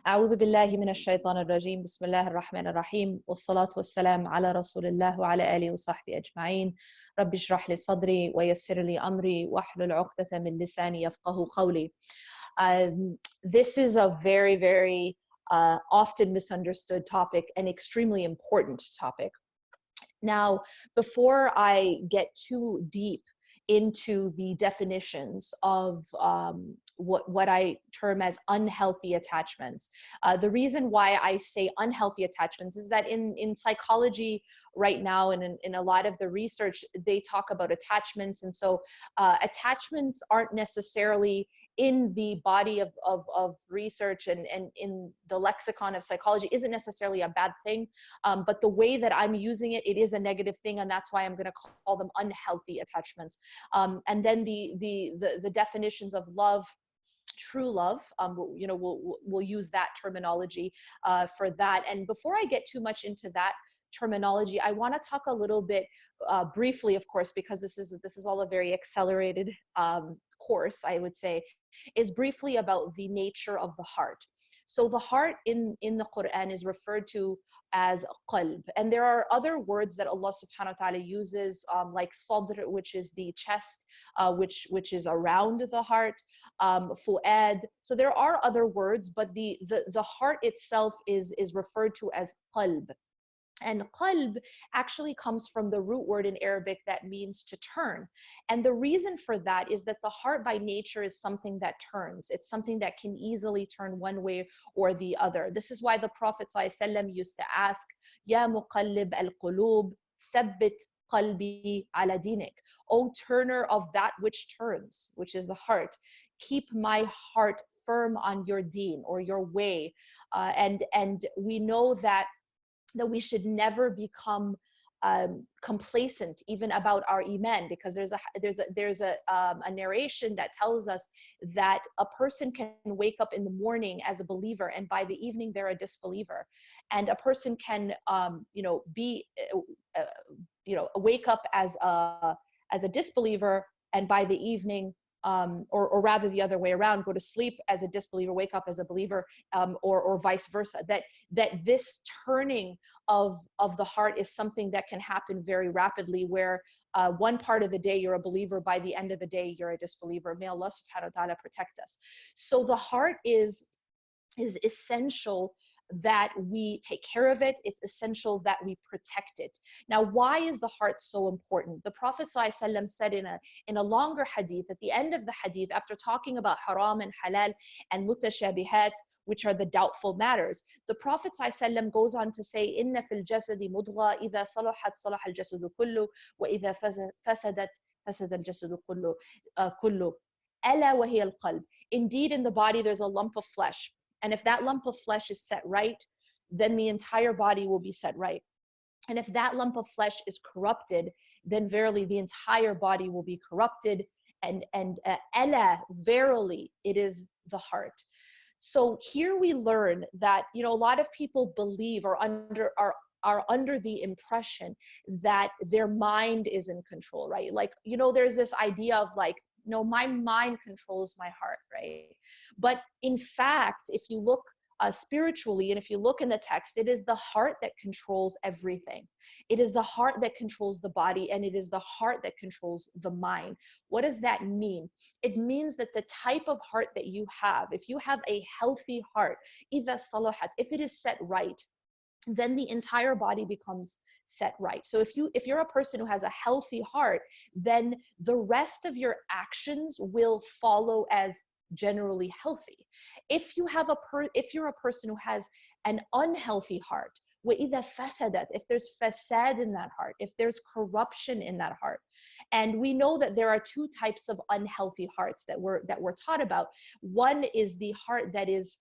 أعوذ بالله من الشيطان الرجيم بسم الله الرحمن الرحيم والصلاة والسلام على رسول الله وعلى آله وصحبه أجمعين رب اشرح لي صدري ويسر لي أمري واحلل عقدة من لساني يفقه قولي. This is a very often misunderstood topic, an extremely important topic. Now, before I get too deep into the definitions of what I term as unhealthy attachments, the reason why I say unhealthy attachments is that in psychology right now and in a lot of the research, they talk about attachments. And so attachments aren't necessarily in the body of research and in the lexicon of psychology isn't necessarily a bad thing. But the way that I'm using it, it is a negative thing, and that's why I'm going to call them unhealthy attachments. And then the definitions of love, true love, we'll use that terminology for that. And before I get too much into that terminology, I want to talk a little bit briefly, of course, because this is all a very accelerated course, I would say, is briefly about the nature of the heart. So the heart in the Quran is referred to as qalb, and there are other words that Allah subhanahu wa ta'ala uses, like sadr, which is the chest, which is around the heart, fu'ad. So there are other words, but the heart itself is referred to as qalb. And qalb actually comes from the root word in Arabic that means to turn. And the reason for that is that the heart by nature is something that turns. It's something that can easily turn one way or the other. This is why the Prophet ﷺ used to ask, Ya muqallib al-qulub, thabbit qalbi ala dinik. O turner of that which turns, which is the heart, keep my heart firm on your deen or your way. And we know that we should never become complacent even about our iman, because there's a narration that tells us that a person can wake up in the morning as a believer and by the evening they're a disbeliever, and a person can wake up as a disbeliever and by the evening or rather the other way around, go to sleep as a disbeliever, wake up as a believer, or vice versa. That this turning of the heart is something that can happen very rapidly, where one part of the day you're a believer, by the end of the day you're a disbeliever. May Allah subhanahu wa ta'ala protect us. So the heart is essential that we take care of it. It's essential that we protect it. Now, why is the heart so important? The Prophet ﷺ said in a longer hadith, at the end of the hadith, after talking about haram and halal and mutashabihat, which are the doubtful matters, the Prophet ﷺ goes on to say, Inna fil jasadi mudgha, idha salahat salaha al jasadu kullu, wa idha fasadat fasada al jasadu kullu. Ala wa hiya al qalb. Indeed, in the body there's a lump of flesh. And if that lump of flesh is set right, then the entire body will be set right. And if that lump of flesh is corrupted, then verily the entire body will be corrupted. And ela, verily, it is the heart. So here we learn that, a lot of people believe or are under the impression that their mind is in control, right? Like, there's this idea of like, no, my mind controls my heart, right? But in fact, if you look spiritually, and if you look in the text, it is the heart that controls everything. It is the heart that controls the body, and it is the heart that controls the mind. What does that mean? It means that the type of heart that you have, if you have a healthy heart, إِذَا صَلَحَتْ, if it is set right, then the entire body becomes set right. So if you're a person who has a healthy heart, then the rest of your actions will follow as generally healthy. If you're a person who has an unhealthy heart, وَإِذَا فَسَدَتْ, if there's fasad in that heart, if there's corruption in that heart, and we know that there are two types of unhealthy hearts that we're taught about. One is the heart that is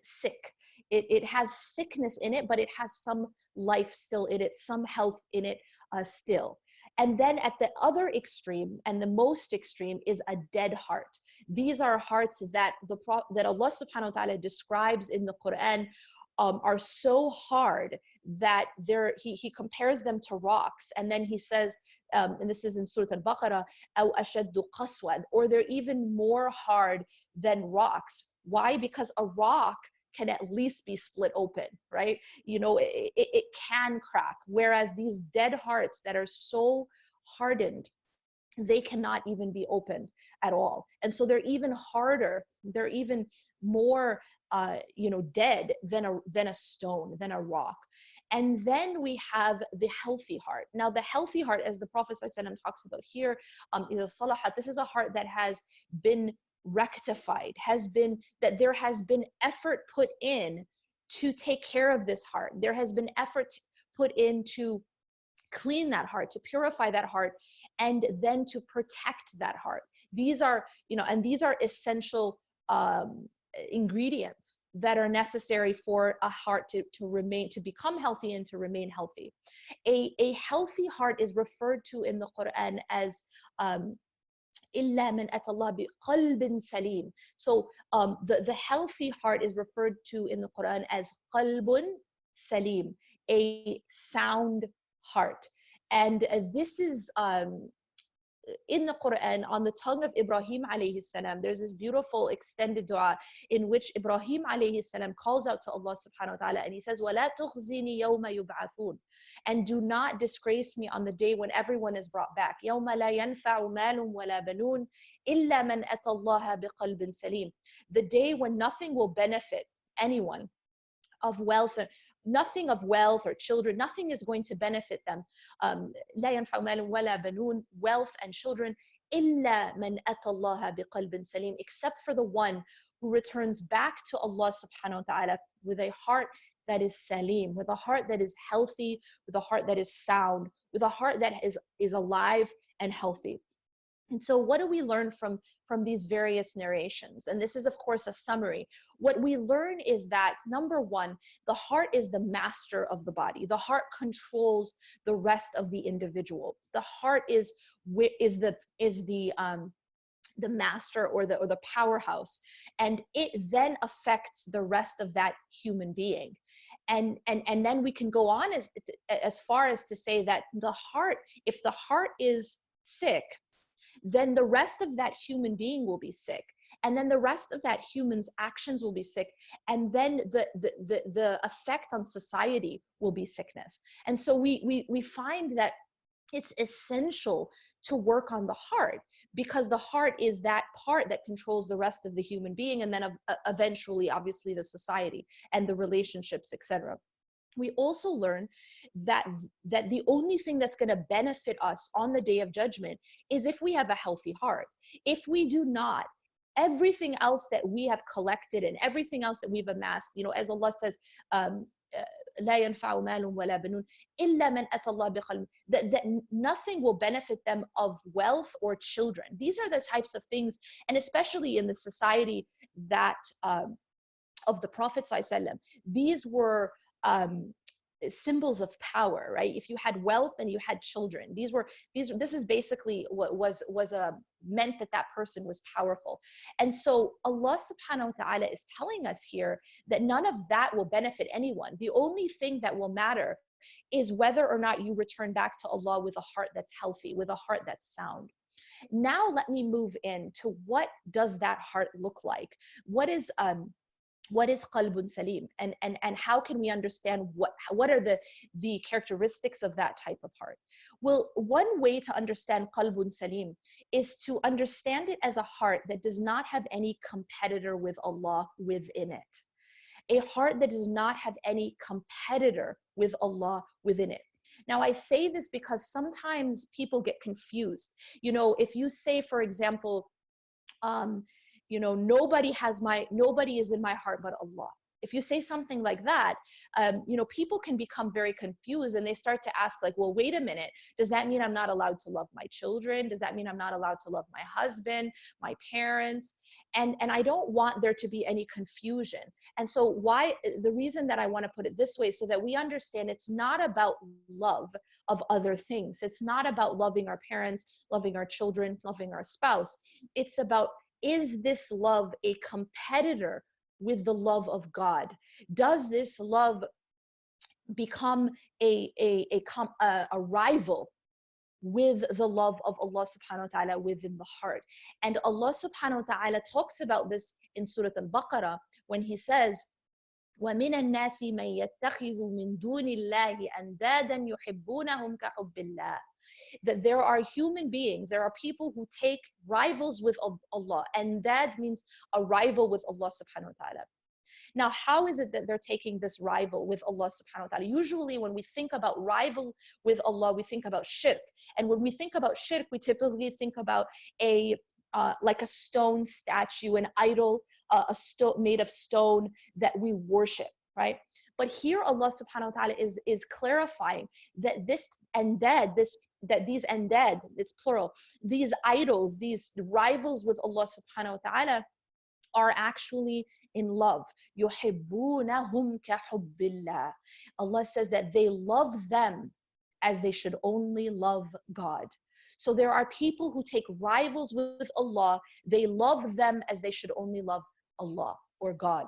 sick. It has sickness in it, but it has some life still in it, some health in it still. And then at the other extreme, and the most extreme, is a dead heart. These are hearts that Allah subhanahu wa ta'ala describes in the Quran are so hard that he compares them to rocks. And then he says, and this is in Surah Al-Baqarah, أَوْ أَشَدُّ قَسْوًا, or they're even more hard than rocks. Why? Because a rock can at least be split open, right? It can crack. Whereas these dead hearts that are so hardened, they cannot even be opened at all. And so they're even harder, they're even more dead than a stone, than a rock. And then we have the healthy heart. Now, the healthy heart, as the Prophet ﷺ talks about here, this is a heart that has been rectified, that there has been effort put in to take care of this heart. There has been effort put in to clean that heart, to purify that heart, and then to protect that heart. These are, these are essential ingredients that are necessary for a heart to become healthy and to remain healthy. A healthy heart is referred to in the Quran as إِلَّا مَنْ أَتَى اللَّهَ بِقَلْبٍ سَلِيمٍ. So the healthy heart is referred to in the Quran as قَلْبٌ salim, a sound heart. And this is in the Quran, on the tongue of Ibrahim alayhi salam. There's this beautiful extended dua in which Ibrahim alayhi salam calls out to Allah subhanahu wa ta'ala, and he says, وَلَا تُخْزِنِي يَوْمَ يُبْعَثُونَ, and do not disgrace me on the day when everyone is brought back. يَوْمَ لَا يَنْفَعُ مَالٌ وَلَا بَنُونَ إِلَّا مَنْ أَتَى اللَّهَ بِقَلْبٍ سَلِيمٍ. The day when nothing will benefit anyone of wealth, nothing of wealth or children, nothing is going to benefit them. لا ينفع مال ولا بنون, wealth and children, إلا من أتى الله بقلب سليم, except for the one who returns back to Allah subhanahu wa ta'ala with a heart that is salim, with a heart that is healthy, with a heart that is sound, with a heart that is alive and healthy. And so what do we learn from these various narrations? And this is, of course, a summary. What we learn is that, number one, the heart is the master of the body. The heart controls the rest of the individual. The heart is the master or the powerhouse, and it then affects the rest of that human being. And then we can go on as far as to say that the heart, if the heart is sick, then the rest of that human being will be sick, and then the rest of that human's actions will be sick, and then the effect on society will be sickness. And so we find that it's essential to work on the heart, because the heart is that part that controls the rest of the human being, and then eventually, obviously, the society and the relationships, etc. We also learn that the only thing that's going to benefit us on the day of judgment is if we have a healthy heart. If we do not, everything else that we have collected and everything else that we've amassed, as Allah says, لا ينفع مال ولا بنون إلا من أتى الله بقلب, that nothing will benefit them of wealth or children. These are the types of things, and especially in the society that of the Prophet ﷺ, these were symbols of power, right? If you had wealth and you had children, this is basically what was meant that person was powerful. And so Allah subhanahu wa ta'ala is telling us here that none of that will benefit anyone. The only thing that will matter is whether or not you return back to Allah with a heart that's healthy, with a heart that's sound. Now let me move into what does that heart look like? What is qalbun salim, and how can we understand what are the characteristics of that type of heart? Well, one way to understand qalbun salim is to understand it as a heart that does not have any competitor with Allah within it. A heart that does not have any competitor with Allah within it. Now, I say this because sometimes people get confused. If you say, for example, nobody is in my heart but Allah. If you say something like that, people can become very confused, and they start to ask, like, well, wait a minute, does that mean I'm not allowed to love my children? Does that mean I'm not allowed to love my husband, my parents? And I don't want there to be any confusion. And so the reason that I want to put it this way, so that we understand it's not about love of other things. It's not about loving our parents, loving our children, loving our spouse. It's about, is this love a competitor with the love of God? Does this love become a rival with the love of Allah subhanahu wa ta'ala within the heart? And Allah subhanahu wa ta'ala talks about this in Surah Al-Baqarah when he says, وَمِنَ النَّاسِ مَن يَتَّخِذُ مِن دُونِ اللَّهِ أَندَادًا يُحِبُّونَهُمْ كَحُبِّ اللَّهِ. That there are human beings, there are people who take rivals with Allah, and that means a rival with Allah subhanahu wa ta'ala. Now, how is it that they're taking this rival with Allah subhanahu wa ta'ala? Usually when we think about rival with Allah, we think about shirk. And when we think about shirk, we typically think about a like a stone statue, an idol, made of stone that we worship, right? But here Allah subhanahu wa ta'ala is clarifying that this andad, that these andad, it's plural, these idols, these rivals with Allah subhanahu wa ta'ala are actually in love. يُحِبُّونَهُمْ كَحُبِّ اللَّهِ. Allah says that they love them as they should only love God. So there are people who take rivals with Allah. They love them as they should only love Allah or God.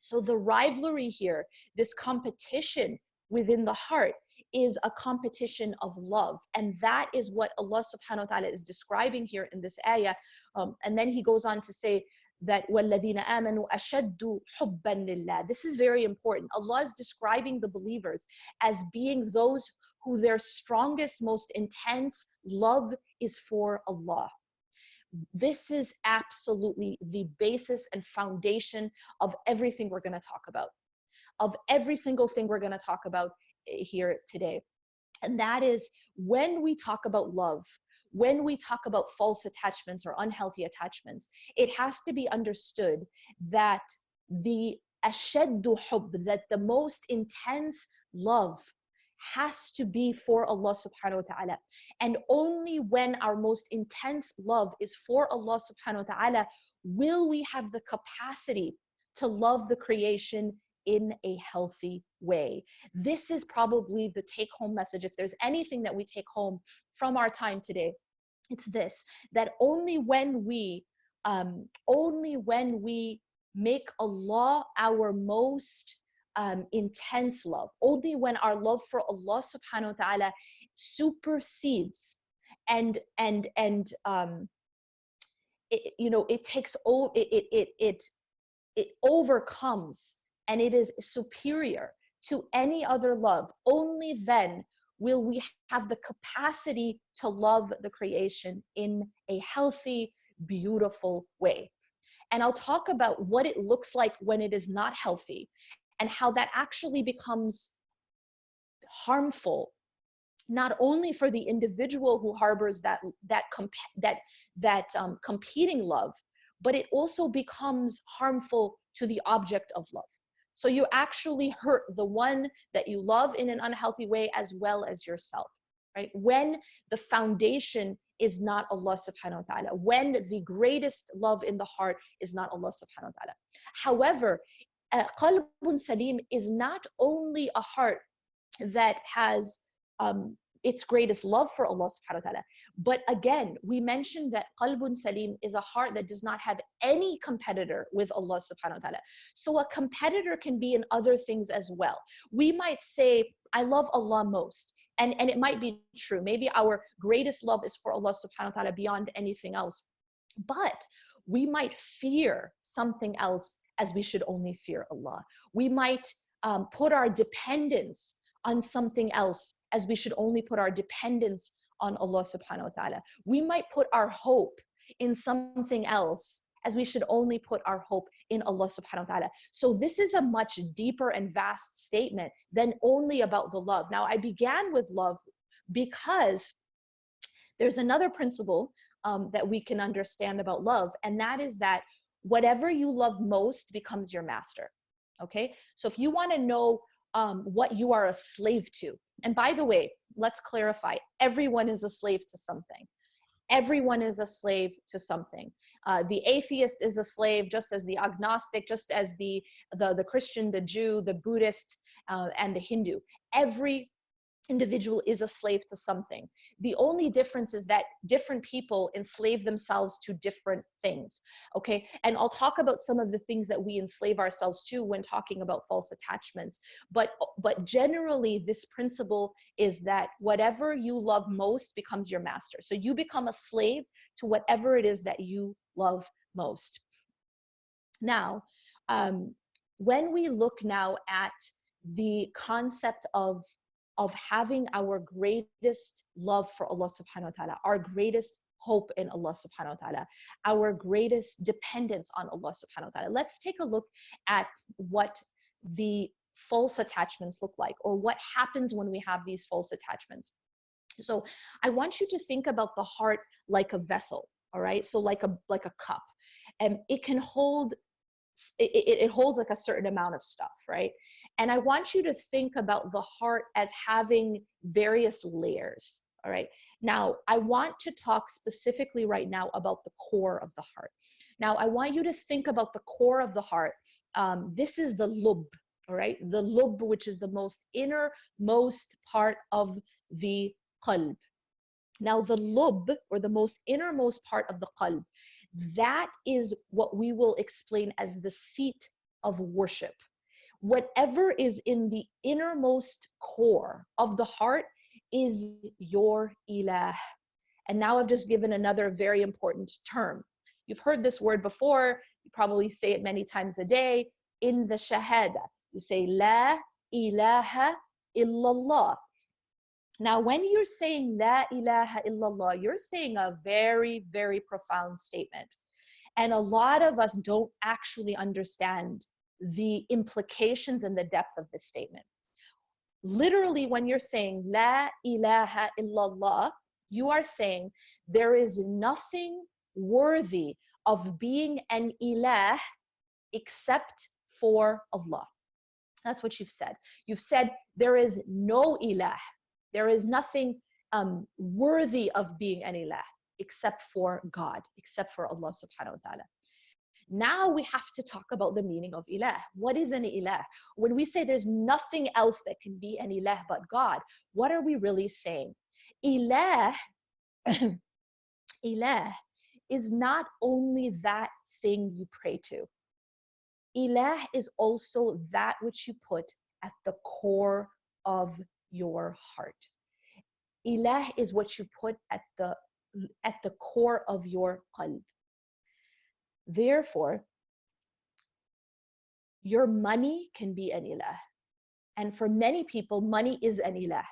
So the rivalry here, this competition within the heart, is a competition of love. And that is what Allah subhanahu wa ta'ala is describing here in this ayah. And then he goes on to say that وَالَّذِينَ آمَنُوا أَشَدُّ حُبًّا لِلَّهِ. This is very important. Allah is describing the believers as being those who their strongest, most intense love is for Allah. This is absolutely the basis and foundation of everything we're going to talk about, of every single thing we're going to talk about here today. And that is, when we talk about love, when we talk about false attachments or unhealthy attachments, it has to be understood that the ashaddu hubb, that the most intense love, has to be for Allah subhanahu wa ta'ala. And only when our most intense love is for Allah subhanahu wa ta'ala will we have the capacity to love the creation in a healthy way. This is probably the take-home message. If there's anything that we take home from our time today, it's this: that only when we make Allah our most intense love, only when our love for Allah subhanahu wa ta'ala supersedes and it takes it overcomes, and it is superior to any other love, only then will we have the capacity to love the creation in a healthy, beautiful way. And I'll talk about what it looks like when it is not healthy, and how that actually becomes harmful, not only for the individual who harbors that competing love, but it also becomes harmful to the object of love. So you actually hurt the one that you love in an unhealthy way, as well as yourself, right? When the foundation is not Allah subhanahu wa ta'ala, when the greatest love in the heart is not Allah subhanahu wa ta'ala. However, qalbun salim is not only a heart that has its greatest love for Allah subhanahu wa ta'ala, but again, we mentioned that qalbun salim is a heart that does not have any competitor with Allah subhanahu wa ta'ala. So a competitor can be in other things as well. We might say, I love Allah most. And it might be true. Maybe our greatest love is for Allah subhanahu wa ta'ala beyond anything else. But we might fear something else as we should only fear Allah. We might put our dependence on something else as we should only put our dependence on Allah subhanahu wa ta'ala. We might put our hope in something else as we should only put our hope in Allah subhanahu wa ta'ala. So this is a much deeper and vast statement than only about the love. Now, I began with love because there's another principle that we can understand about love, and that is that whatever you love most becomes your master. Okay? So if you want to know what you are a slave to, and by the way, let's clarify, everyone is a slave to something. Everyone is a slave to something. The atheist is a slave, just as the agnostic, just as the Christian, the Jew, the Buddhist, and the Hindu. Every individual is a slave to something. The only difference is that different people enslave themselves to different things. Okay, and I'll talk about some of the things that we enslave ourselves to when talking about false attachments. But generally, this principle is that whatever you love most becomes your master. So you become a slave to whatever it is that you love most. Now, when we look now at the concept of having our greatest love for Allah subhanahu wa ta'ala, our greatest hope in Allah subhanahu wa ta'ala, our greatest dependence on Allah subhanahu wa ta'ala, let's take a look at what the false attachments look like, or what happens when we have these false attachments. So I want you to think about the heart like a vessel, all right? So like a cup, and it can hold, it holds like a certain amount of stuff, right? And I want you to think about the heart as having various layers, all right? Now, I want to talk specifically right now about the core of the heart. Now, I want you to think about the core of the heart. This is the lub, all right? The lub, which is the most innermost part of the qalb. Now, the lub, or the most innermost part of the qalb, that is what we will explain as the seat of worship. Whatever is in the innermost core of the heart is your ilah. And now I've just given another very important term. You've heard this word before. You probably say it many times a day. In the shahada, you say la ilaha illallah. Now, when you're saying la ilaha illallah, you're saying a very, very profound statement. And a lot of us don't actually understand the implications and the depth of this statement. Literally, when you're saying la ilaha illallah, you are saying there is nothing worthy of being an ilah except for Allah. That's what you've said. You've said there is no ilah. There is nothing worthy of being an ilah except for God, except for Allah subhanahu wa ta'ala. Now we have to talk about the meaning of ilah. What is an ilah? When we say there's nothing else that can be an ilah but God, what are we really saying? Ilah, ilah is not only that thing you pray to. Ilah is also that which you put at the core of your heart. Ilah is what you put at the core of your qalb. Therefore, your money can be an ilah. And for many people, money is an ilah.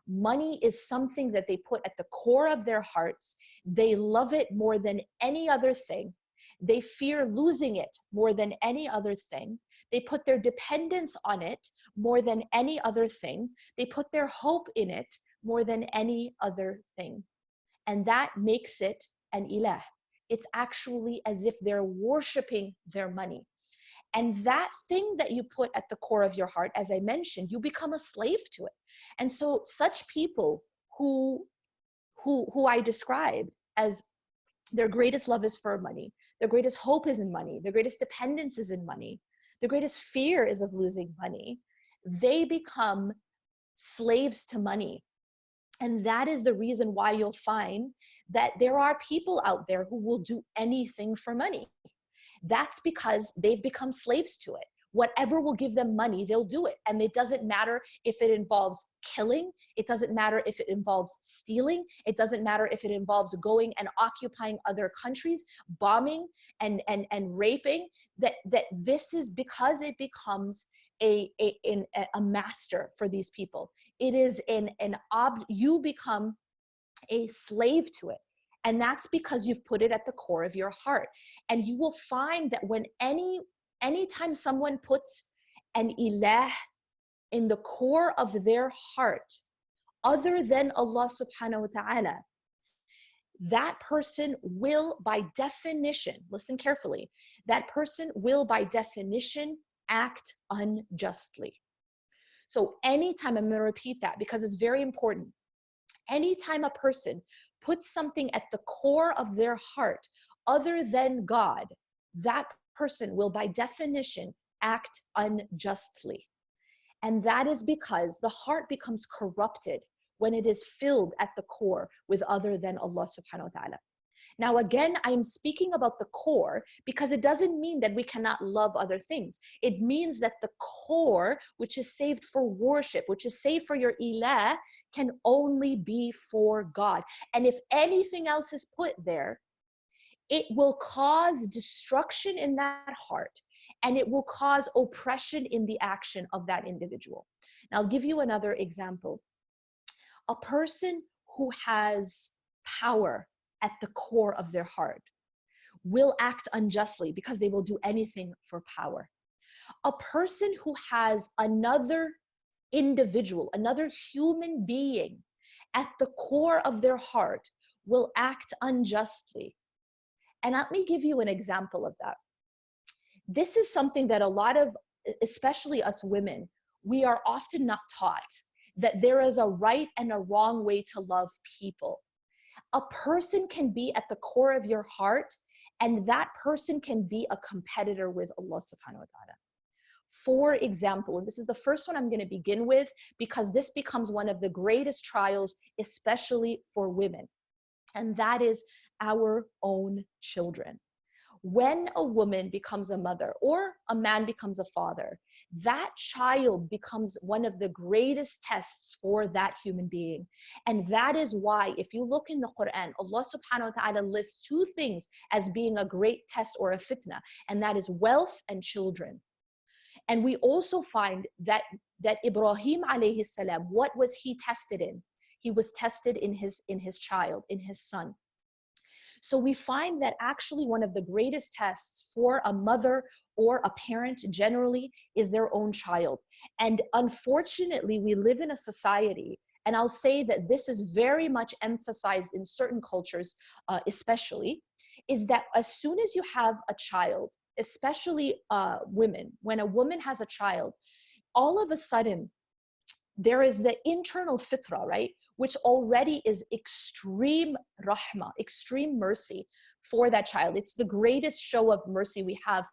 Money is something that they put at the core of their hearts. They love it more than any other thing. They fear losing it more than any other thing. They put their dependence on it more than any other thing. They put their hope in it more than any other thing. And that makes it an ilah. It's actually as if they're worshiping their money. And that thing that you put at the core of your heart, as I mentioned, you become a slave to it. And so such people who I described as their greatest love is for money, their greatest hope is in money, their greatest dependence is in money, their greatest fear is of losing money, they become slaves to money. And that is the reason why you'll find that there are people out there who will do anything for money. That's because they've become slaves to it. Whatever will give them money, they'll do it. And it doesn't matter if it involves killing. It doesn't matter if it involves stealing. It doesn't matter if it involves going and occupying other countries, bombing and raping. That this is because it becomes a master for these people. It is you become a slave to it. And that's because you've put it at the core of your heart. And you will find that when anytime someone puts an ilah in the core of their heart, other than Allah subhanahu wa ta'ala, that person will by definition, listen carefully, that person will by definition act unjustly. So anytime, I'm going to repeat that because it's very important. Anytime a person puts something at the core of their heart other than God, that person will by definition act unjustly. And that is because the heart becomes corrupted when it is filled at the core with other than Allah subhanahu wa ta'ala. Now, again, I'm speaking about the core because it doesn't mean that we cannot love other things. It means that the core, which is saved for worship, which is saved for your ilah, can only be for God. And if anything else is put there, it will cause destruction in that heart. and it will cause oppression in the action of that individual. Now, I'll give you another example. A person who has power at the core of their heart will act unjustly because they will do anything for power. A person who has another individual, another human being at the core of their heart will act unjustly. And let me give you an example of that. This is something that a lot of, especially us women, we are often not taught, that there is a right and a wrong way to love people. A person can be at the core of your heart, and that person can be a competitor with Allah subhanahu wa ta'ala. For example, and this is the first one I'm going to begin with, because this becomes one of the greatest trials, especially for women, and that is our own children. When a woman becomes a mother or a man becomes a father, that child becomes one of the greatest tests for that human being. And that is why, if you look in the Quran, Allah subhanahu wa ta'ala lists two things as being a great test or a fitna, and that is wealth and children. And we also find that Ibrahim alayhi salam, what was he tested in? He was tested in his child, in his son. So we find that actually one of the greatest tests for a mother or a parent generally is their own child. And unfortunately, we live in a society, and I'll say that this is very much emphasized in certain cultures, especially, is that as soon as you have a child, especially women, when a woman has a child, all of a sudden, there is the internal fitrah, right? Which already is extreme rahmah, extreme mercy for that child. It's the greatest show of mercy we have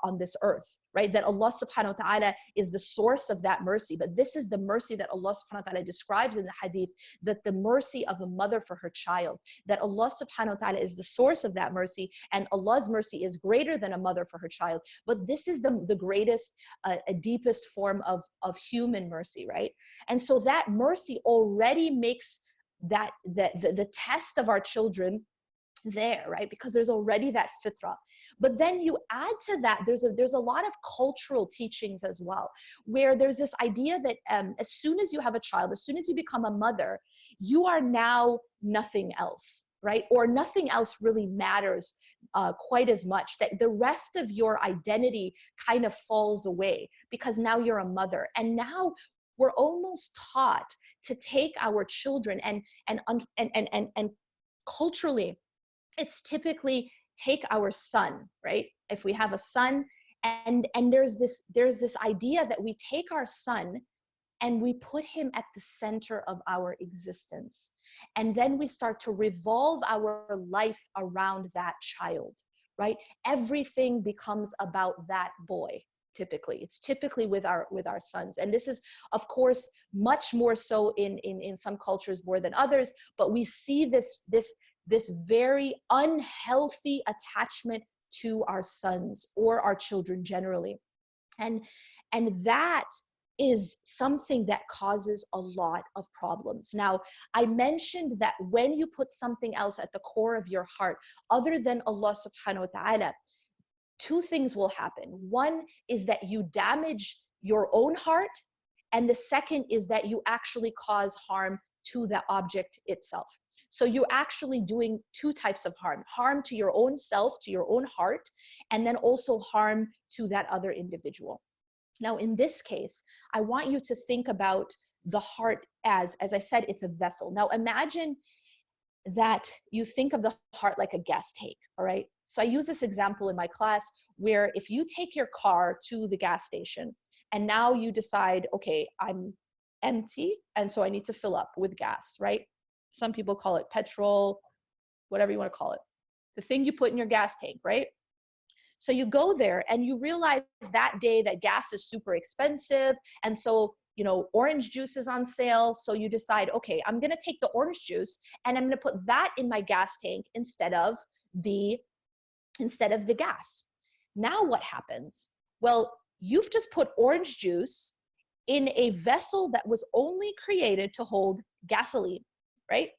on this earth, right? That Allah subhanahu wa ta'ala is the source of that mercy. But this is the mercy that Allah subhanahu wa ta'ala describes in the hadith, that the mercy of a mother for her child, that Allah subhanahu wa ta'ala is the source of that mercy, and Allah's mercy is greater than a mother for her child. But this is the greatest, deepest form of human mercy, right? And so that mercy already makes that the test of our children there, right? Because there's already that fitrah. But then you add to that, there's a lot of cultural teachings as well, where there's this idea that as soon as you have a child, as soon as you become a mother, you are now nothing else, right? Or nothing else really matters quite as much, that the rest of your identity kind of falls away because now you're a mother. And now we're almost taught to take our children and culturally, it's typically take our son, right? If we have a son, and there's this idea that we take our son and we put him at the center of our existence. And then we start to revolve our life around that child, right? Everything becomes about that boy. Typically, it's typically with our sons, and this is of course much more so in some cultures more than others. But we see this very unhealthy attachment to our sons or our children generally, and that is something that causes a lot of problems. Now, I mentioned that when you put something else at the core of your heart other than Allah subhanahu wa ta'ala, two things will happen. One is that you damage your own heart, and the second is that you actually cause harm to the object itself. So you're actually doing two types of harm to your own self, to your own heart, and then also harm to that other individual. Now, in this case, I want you to think about the heart as I said, it's a vessel. Now, imagine that you think of the heart like a gas tank, all right? So I use this example in my class where if you take your car to the gas station and now you decide, okay, I'm empty, and so I need to fill up with gas, right? Some people call it petrol, whatever you want to call it. The thing you put in your gas tank, right? So you go there and you realize that day that gas is super expensive. And so, you know, orange juice is on sale. So you decide, okay, I'm going to take the orange juice and I'm going to put that in my gas tank instead of the gas. Now what happens? Well, you've just put orange juice in a vessel that was only created to hold gasoline, right?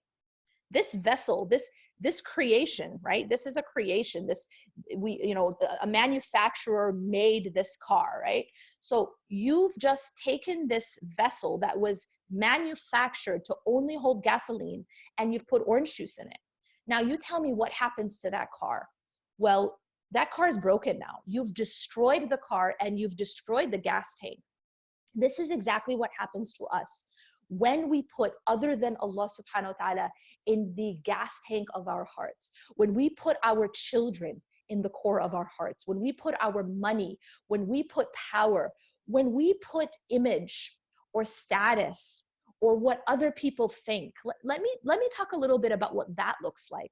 This vessel, this creation, right? This is a creation. A manufacturer made this car, right? So you've just taken this vessel that was manufactured to only hold gasoline, and you've put orange juice in it. Now you tell me what happens to that car. Well, that car is broken now. You've destroyed the car and you've destroyed the gas tank. This is exactly what happens to us when we put other than Allah subhanahu wa ta'ala in the gas tank of our hearts, when we put our children in the core of our hearts, when we put our money, when we put power, when we put image or status or what other people think. Let me talk a little bit about what that looks like.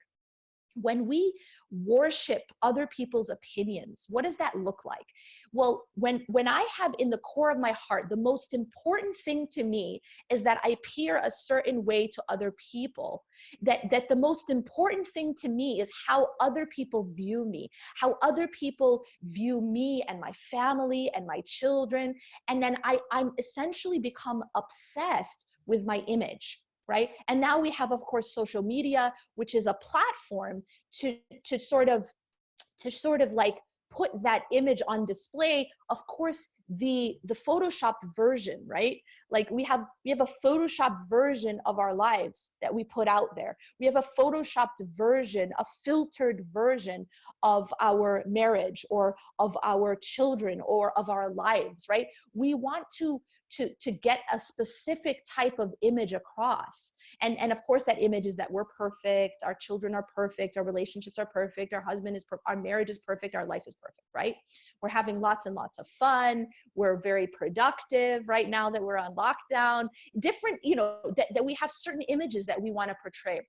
When we worship other people's opinions, what does that look like? Well, when I have in the core of my heart, the most important thing to me is that I appear a certain way to other people, that the most important thing to me is how other people view me, how other people view me and my family and my children. And then I'm essentially become obsessed with my image. Right? And now we have, of course, social media, which is a platform to sort of like put that image on display. Of course, the photoshopped version, right? Like we have a photoshopped version of our lives that we put out there. We have a photoshopped version, a filtered version of our marriage or of our children or of our lives, right? We want to get a specific type of image across. And of course, that image is that we're perfect, our children are perfect, our relationships are perfect, our husband is perfect, our marriage is perfect, our life is perfect, right? We're having lots and lots of fun. We're very productive right now that we're on lockdown. Different, that we have certain images that we want to portray,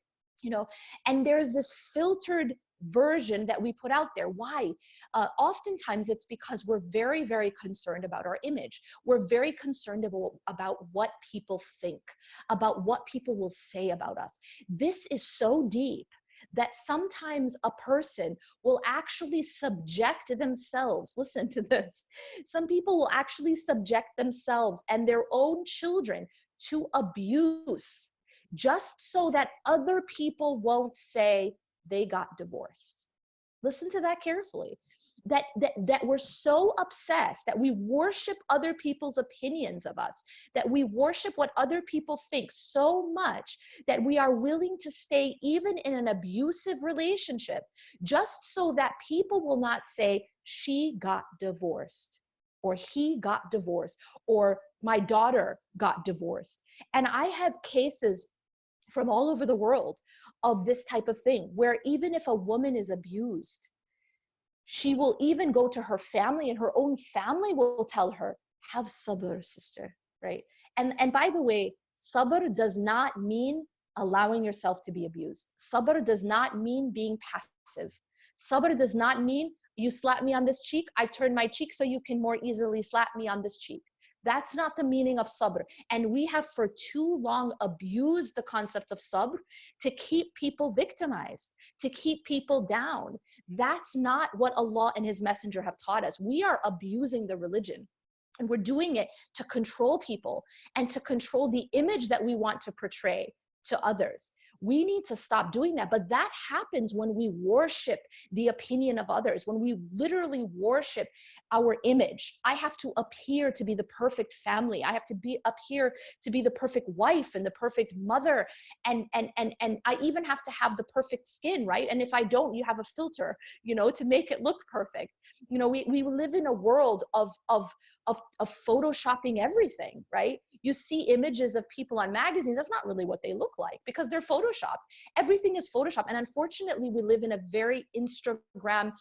and there's this filtered version that we put out there. Why? Oftentimes it's because we're very, very concerned about our image. We're very concerned about what people think, about what people will say about us. This is so deep that sometimes a person will actually subject themselves, listen to this, some people will actually subject themselves and their own children to abuse just so that other people won't say they got divorced. Listen to that carefully. That we're so obsessed that we worship other people's opinions of us, that we worship what other people think so much that we are willing to stay even in an abusive relationship just so that people will not say she got divorced or he got divorced or my daughter got divorced. And I have cases from all over the world of this type of thing, where even if a woman is abused, she will even go to her family and her own family will tell her, have sabr, sister, right? And by the way, sabr does not mean allowing yourself to be abused. Sabr does not mean being passive. Sabr does not mean you slap me on this cheek, I turn my cheek so you can more easily slap me on this cheek. That's not the meaning of sabr. And we have for too long abused the concept of sabr to keep people victimized, to keep people down. That's not what Allah and His Messenger have taught us. We are abusing the religion. And we're doing it to control people and to control the image that we want to portray to others. We need to stop doing that. But that happens when we worship the opinion of others, when we literally worship our image. I have to appear to be the perfect family. I have to appear to be the perfect wife and the perfect mother. And I even have to have the perfect skin, right? And if I don't, you have a filter, to make it look perfect. We live in a world of photoshopping everything, right? You see images of people on magazines. That's not really what they look like because they're photoshopped. Everything is photoshopped. And unfortunately, we live in a very Instagram,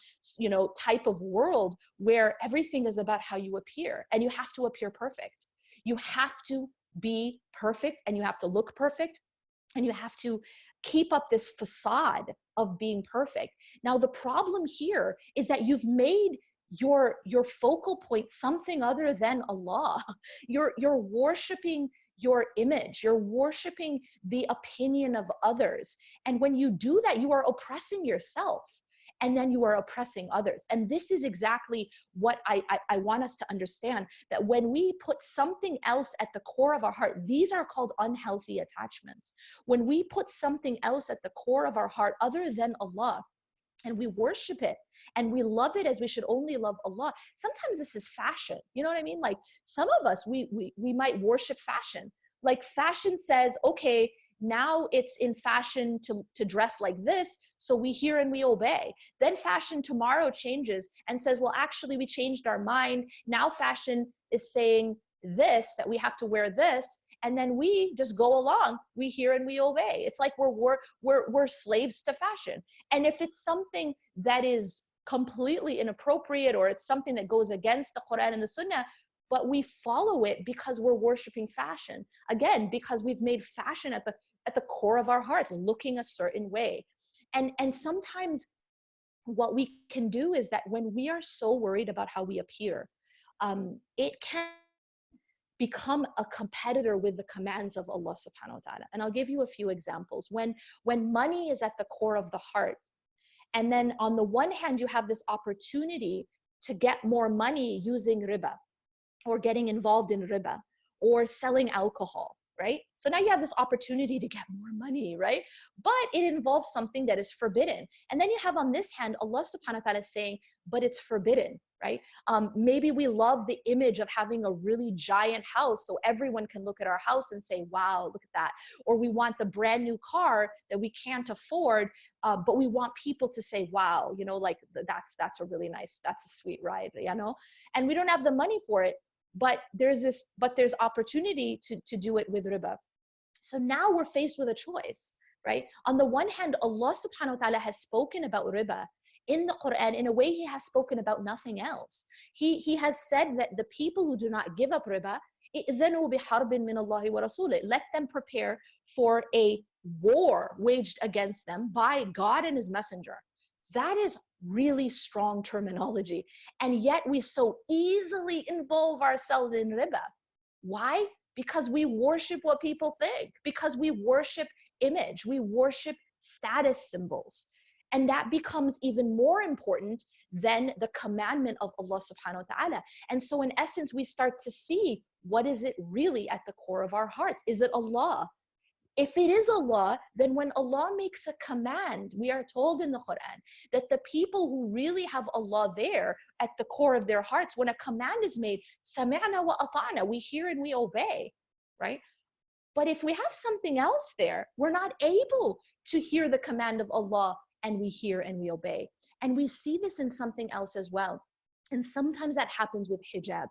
type of world where everything is about how you appear, and you have to appear perfect. You have to be perfect, and you have to look perfect, and you have to keep up this facade of being perfect. Now, the problem here is that you've made your focal point something other than Allah. You're worshiping your image. You're worshiping the opinion of others. And when you do that, you are oppressing yourself. and then you are oppressing others. And this is exactly what I want us to understand, that when we put something else at the core of our heart, these are called unhealthy attachments. When we put something else at the core of our heart other than Allah, and we worship it and we love it as we should only love Allah. Sometimes this is fashion. You know what I mean? Like some of us, we might worship fashion. Like fashion says, okay, now it's in fashion to dress like this, so we hear and we obey. Then fashion tomorrow changes and says, well, actually we changed our mind. Now fashion is saying this, that we have to wear this, and then we just go along. We hear and we obey. It's like we're slaves to fashion. And if it's something that is completely inappropriate, or it's something that goes against the Quran and the Sunnah, but we follow it because we're worshiping fashion. Again, because we've made fashion at the core of our hearts, looking a certain way. And sometimes what we can do is that when we are so worried about how we appear, it can become a competitor with the commands of Allah subhanahu wa ta'ala. And I'll give you a few examples. When money is at the core of the heart, and then on the one hand, you have this opportunity to get more money using riba, or getting involved in riba, or selling alcohol, right? So now you have this opportunity to get more money, right? But it involves something that is forbidden. And then you have on this hand, Allah subhanahu wa ta'ala saying, but it's forbidden, right? Maybe we love the image of having a really giant house so everyone can look at our house and say, wow, look at that. Or we want the brand new car that we can't afford, but we want people to say, wow, you know, like that's a really nice, that's a sweet ride, you know? And we don't have the money for it, but there's opportunity to do it with riba. So now we're faced with a choice, right? On the one hand, Allah subhanahu wa ta'ala has spoken about riba in the Quran in a way He has spoken about nothing else. He has said that the people who do not give up riba, إِذَنُوا بِحَرْبٍ مِّنَ اللَّهِ وَرَسُولِهِ, let them prepare for a war waged against them by God and His Messenger. That is really strong terminology. And yet we so easily involve ourselves in riba. Why? Because we worship what people think, because we worship image, we worship status symbols. And that becomes even more important than the commandment of Allah subhanahu wa ta'ala. And so in essence, we start to see, what is it really at the core of our hearts? Is it Allah? If it is Allah, then when Allah makes a command, we are told in the Quran that the people who really have Allah there at the core of their hearts, when a command is made, sami'na wa ata'na, we hear and we obey, right? But if we have something else there, we're not able to hear the command of Allah and we hear and we obey. And we see this in something else as well. And sometimes that happens with hijab,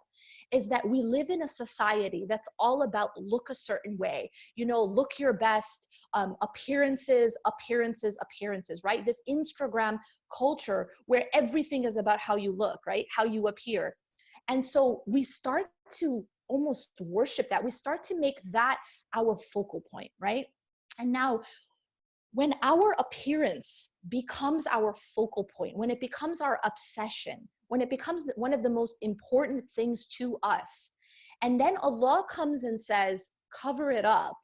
is that we live in a society that's all about look a certain way, you know, look your best, appearances, right? This Instagram culture where everything is about how you look, right? How you appear. And so we start to almost worship that. We start to make that our focal point, right? And now, when our appearance becomes our focal point, when it becomes our obsession, when it becomes one of the most important things to us, and then Allah comes and says, cover it up,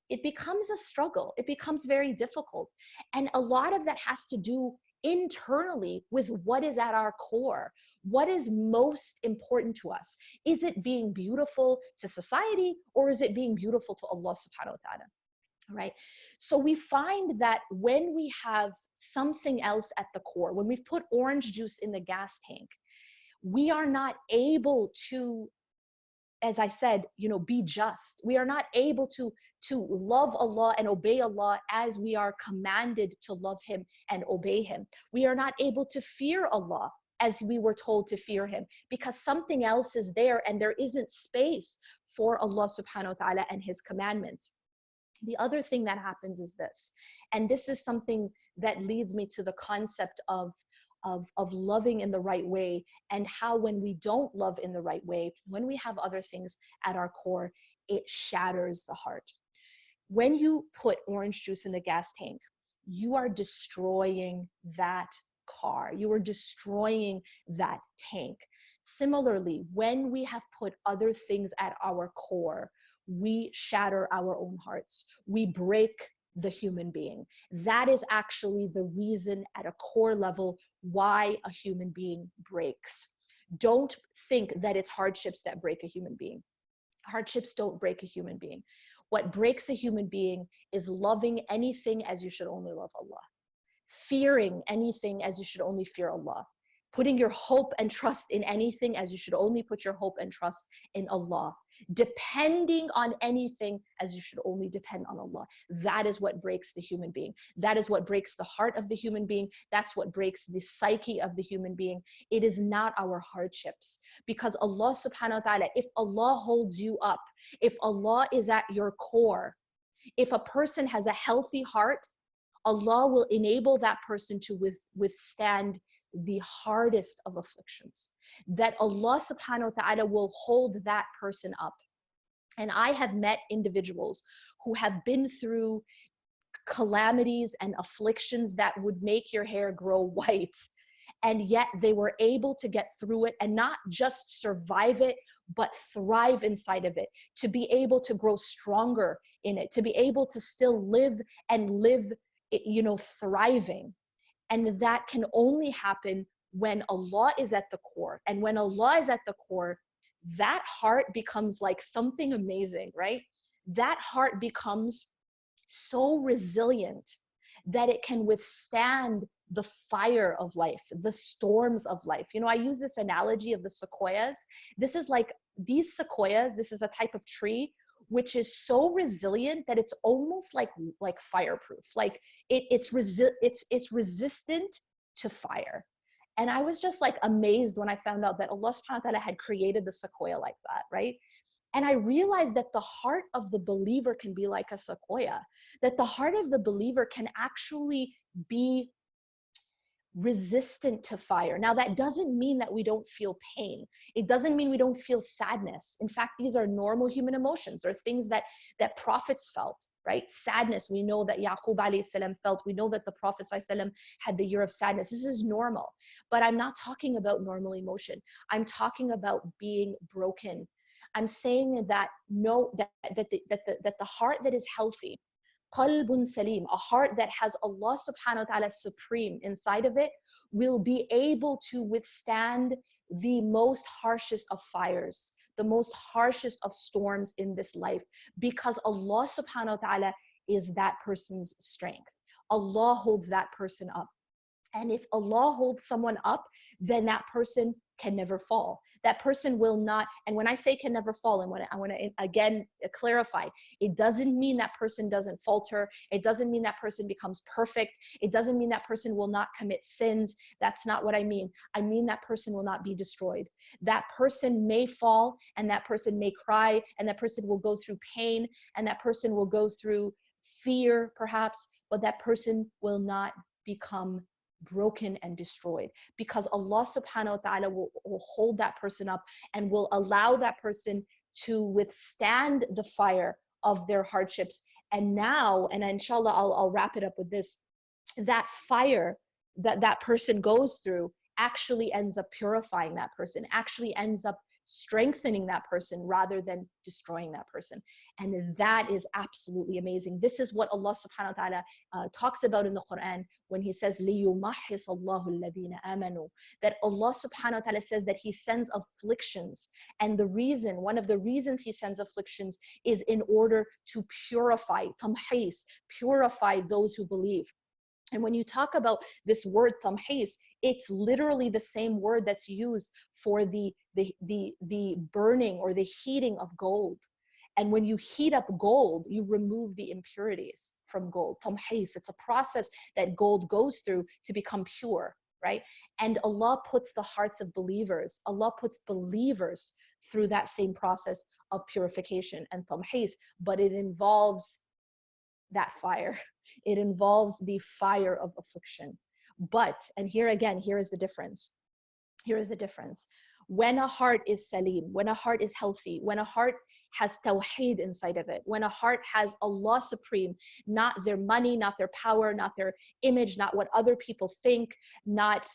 it becomes a struggle. It becomes very difficult. And a lot of that has to do internally with what is at our core. What is most important to us? Is it being beautiful to society, or is it being beautiful to Allah subhanahu wa ta'ala? Right? So we find that when we have something else at the core, when we've put orange juice in the gas tank, we are not able to, as I said, you know, be just. We are not able to love Allah and obey Allah as we are commanded to love Him and obey Him. We are not able to fear Allah as we were told to fear Him, because something else is there and there isn't space for Allah subhanahu wa ta'ala and His commandments. The other thing that happens is this, and this is something that leads me to the concept of loving in the right way, and how when we don't love in the right way, when we have other things at our core, it shatters the heart. When you put orange juice in the gas tank, you are destroying that car. You are destroying that tank. Similarly, when we have put other things at our core, we shatter our own hearts. We break the human being. That is actually the reason at a core level why a human being breaks. Don't think that it's hardships that break a human being. Hardships don't break a human being. What breaks a human being is loving anything as you should only love Allah, fearing anything as you should only fear Allah, putting your hope and trust in anything as you should only put your hope and trust in Allah, depending on anything as you should only depend on Allah. That is what breaks the human being. That is what breaks the heart of the human being. That's what breaks the psyche of the human being. It is not our hardships, because Allah subhanahu wa ta'ala, if Allah holds you up, if Allah is at your core, if a person has a healthy heart, Allah will enable that person to withstand the hardest of afflictions. That Allah subhanahu wa ta'ala will hold that person up. And I have met individuals who have been through calamities and afflictions that would make your hair grow white. And yet they were able to get through it and not just survive it, but thrive inside of it, to be able to grow stronger in it, to be able to still live and live, thriving. And that can only happen when Allah is at the core. And when Allah is at the core, that heart becomes like something amazing, right? That heart becomes so resilient that it can withstand the fire of life, the storms of life. I use this analogy of the sequoias. This is like these sequoias, this is a type of tree which is so resilient that it's almost like fireproof. Like it's resistant to fire. And I was just like amazed when I found out that Allah subhanahu wa ta'ala had created the sequoia like that, right? And I realized that the heart of the believer can be like a sequoia, that the heart of the believer can actually be resistant to fire. Now, that doesn't mean that we don't feel pain. It doesn't mean we don't feel sadness. In fact, these are normal human emotions, or things that prophets felt, right? Sadness, we know that Yaqub alayhi salam felt. We know that the Prophet ﷺ had the year of sadness. This is normal. But I'm not talking about normal emotion. I'm talking about being broken. I'm saying that that the heart that is healthy, qalbun salim, a heart that has Allah subhanahu wa ta'ala supreme inside of it, will be able to withstand the most harshest of fires, the most harshest of storms in this life, because Allah subhanahu wa ta'ala is that person's strength. Allah holds that person up. And if Allah holds someone up, then that person can never fall. That person will not, and when I say can never fall, and I want to again clarify, it doesn't mean that person doesn't falter. It doesn't mean that person becomes perfect. It doesn't mean that person will not commit sins. That's not what I mean. I mean that person will not be destroyed. That person may fall, and that person may cry, and that person will go through pain, and that person will go through fear perhaps, but that person will not become broken and destroyed, because Allah subhanahu wa ta'ala will hold that person up and will allow that person to withstand the fire of their hardships. And now, and inshallah I'll wrap it up with this, that fire that person goes through actually ends up purifying that person, actually ends up strengthening that person rather than destroying that person. And that is absolutely amazing. This is what Allah subhanahu wa ta'ala talks about in the Quran when he says لِيُمَحِّصَ اللَّهُ الَّذِينَ آمَنُوا, that Allah subhanahu wa ta'ala says that he sends afflictions, and one of the reasons he sends afflictions is in order to purify, tamhis, purify those who believe. And when you talk about this word tamhis, it's literally the same word that's used for the burning or the heating of gold. And when you heat up gold, you remove the impurities from gold. Tamhis, it's a process that gold goes through to become pure, right? And Allah puts the hearts of believers, Allah puts believers through that same process of purification and tamhis, but it involves that fire. It involves the fire of affliction. But, and here again, here is the difference. Here is the difference. When a heart is salim, when a heart is healthy, when a heart has tawheed inside of it, when a heart has Allah supreme, not their money, not their power, not their image, not what other people think, not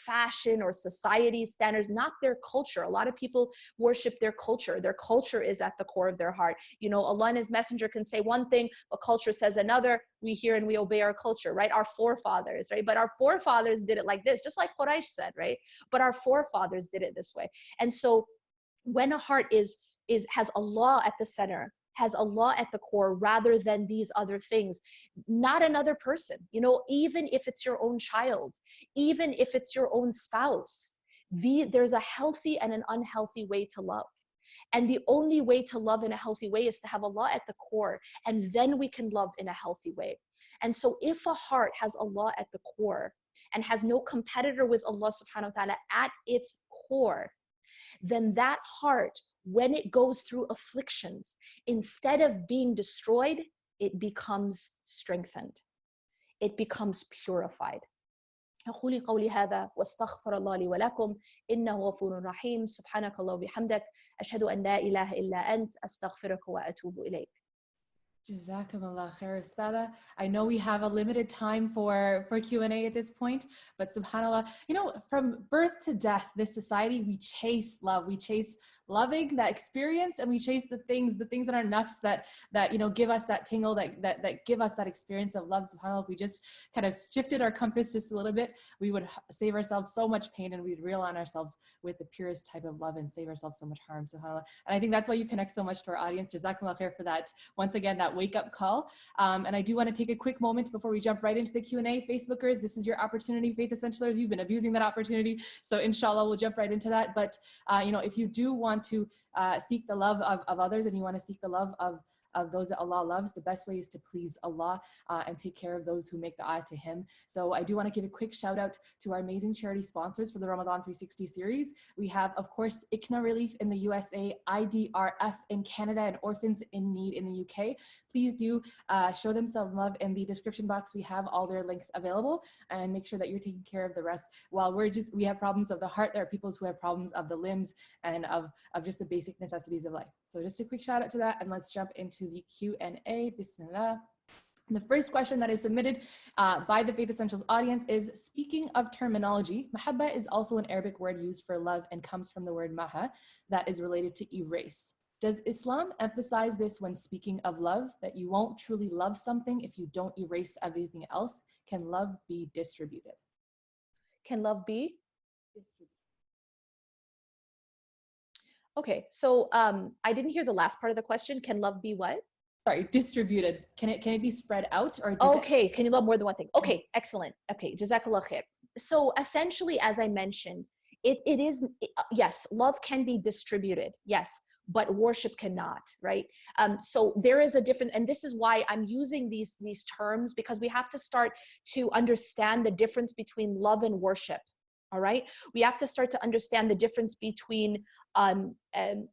fashion or society standards, not their culture. A lot of people worship their culture. Their culture is at the core of their heart. Allah and his messenger can say one thing, but culture says another. We hear and we obey our culture, right? Our forefathers, right? But our forefathers did it like this, just like Quraysh said, right? But our forefathers did it this way. And so when a heart has Allah at the center, has Allah at the core rather than these other things, not another person, even if it's your own child, even if it's your own spouse, there's a healthy and an unhealthy way to love. And the only way to love in a healthy way is to have Allah at the core, and then we can love in a healthy way. And so if a heart has Allah at the core and has no competitor with Allah subhanahu wa ta'ala at its core, then that heart, when it goes through afflictions, instead of being destroyed, it becomes strengthened. It becomes purified. أقول قولي هذا واستغفر الله لي ولكم إنه غفور رحيم سبحانك الله وبحمدك أشهد أن لا إله إلا أنت أستغفرك وأتوب إليك. Jazakumullah khair, Ustadha. I know we have a limited time for Q&A at this point, but subhanAllah, from birth to death, this society, we chase love. We chase loving that experience, and we chase the things in our nafs that give us that tingle, that give us that experience of love. SubhanAllah, if we just kind of shifted our compass just a little bit, we would save ourselves so much pain, and we'd realign ourselves with the purest type of love and save ourselves so much harm. SubhanAllah. And I think that's why you connect so much to our audience. Jazakumullah khair for that. Once again, that wake-up call. And I do want to take a quick moment before we jump right into the Q&A. Facebookers, this is your opportunity. Faith Essentialers, you've been abusing that opportunity. So inshallah, we'll jump right into that. But, if you do want to seek the love of others, and you want to seek the love of those that Allah loves, the best way is to please Allah and take care of those who make dua to Him. So I do want to give a quick shout out to our amazing charity sponsors for the Ramadan 360 series. We have, of course, ICNA Relief in the USA, IDRF in Canada, and Orphans in Need in the UK. Please do show them some love. In the description box, we have all their links available, and make sure that you're taking care of the rest. While we have problems of the heart, there are people who have problems of the limbs and of just the basic necessities of life. So just a quick shout out to that, and let's jump into the Q&A. Bismillah. The first question that is submitted by the Faith Essentials audience is, speaking of terminology, mahabba is also an Arabic word used for love and comes from the word maha, that is related to erase. Does Islam emphasize this when speaking of love, that you won't truly love something if you don't erase everything else? Can love be distributed? Can love be distributed? Okay, so I didn't hear the last part of the question. Can love be what? Sorry, distributed. Can it be spread out, or can you love more than one thing? Okay, excellent. Okay, Jazakallah khair. So essentially, as I mentioned, it is, yes, love can be distributed, yes, but worship cannot, right? So there is a difference, and this is why I'm using these terms, because we have to start to understand the difference between love and worship. All right, we have to start to understand the difference between